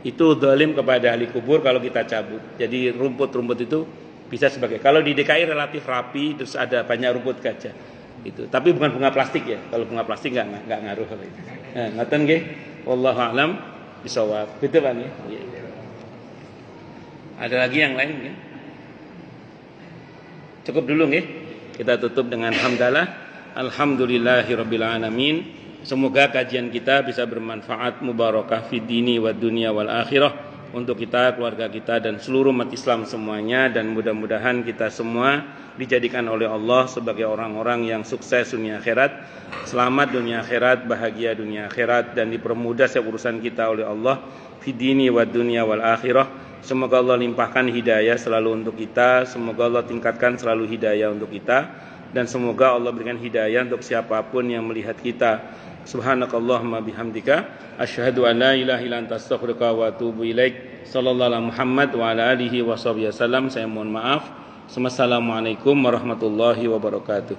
itu zalim kepada ahli kubur kalau kita cabut. Jadi rumput-rumput itu bisa sebagai, kalau di DKI relatif rapi terus ada banyak rumput gajah itu, tapi bukan bunga plastik ya. Kalau bunga plastik nggak ngaruh kalau itu. Ngaten nggih, wallahu a'lam bishawab. Betul Pak nggih? Ada lagi yang lain nggih? Cukup dulu nggih. Kita tutup dengan hamdalah. Alhamdulillahirabbil alamin. Semoga kajian kita bisa bermanfaat, mubarakah fid dini wad dunya wal akhirah untuk kita, keluarga kita dan seluruh umat Islam semuanya, dan mudah-mudahan kita semua dijadikan oleh Allah sebagai orang-orang yang sukses dunia akhirat, selamat dunia akhirat, bahagia dunia akhirat, dan dipermudah setiap urusan kita oleh Allah fid dini wad dunya wal akhirah. Semoga Allah limpahkan hidayah selalu untuk kita, semoga Allah tingkatkan selalu hidayah untuk kita, dan semoga Allah berikan hidayah untuk siapapun yang melihat kita. Subhanakallahumma bihamdika asyhadu an la ilaha illa anta astaghfiruka wa atubu ilaik. Sallallahu alaihi Muhammad wa ala alihi wasallam. Saya mohon maaf. Wassalamualaikum warahmatullahi wabarakatuh.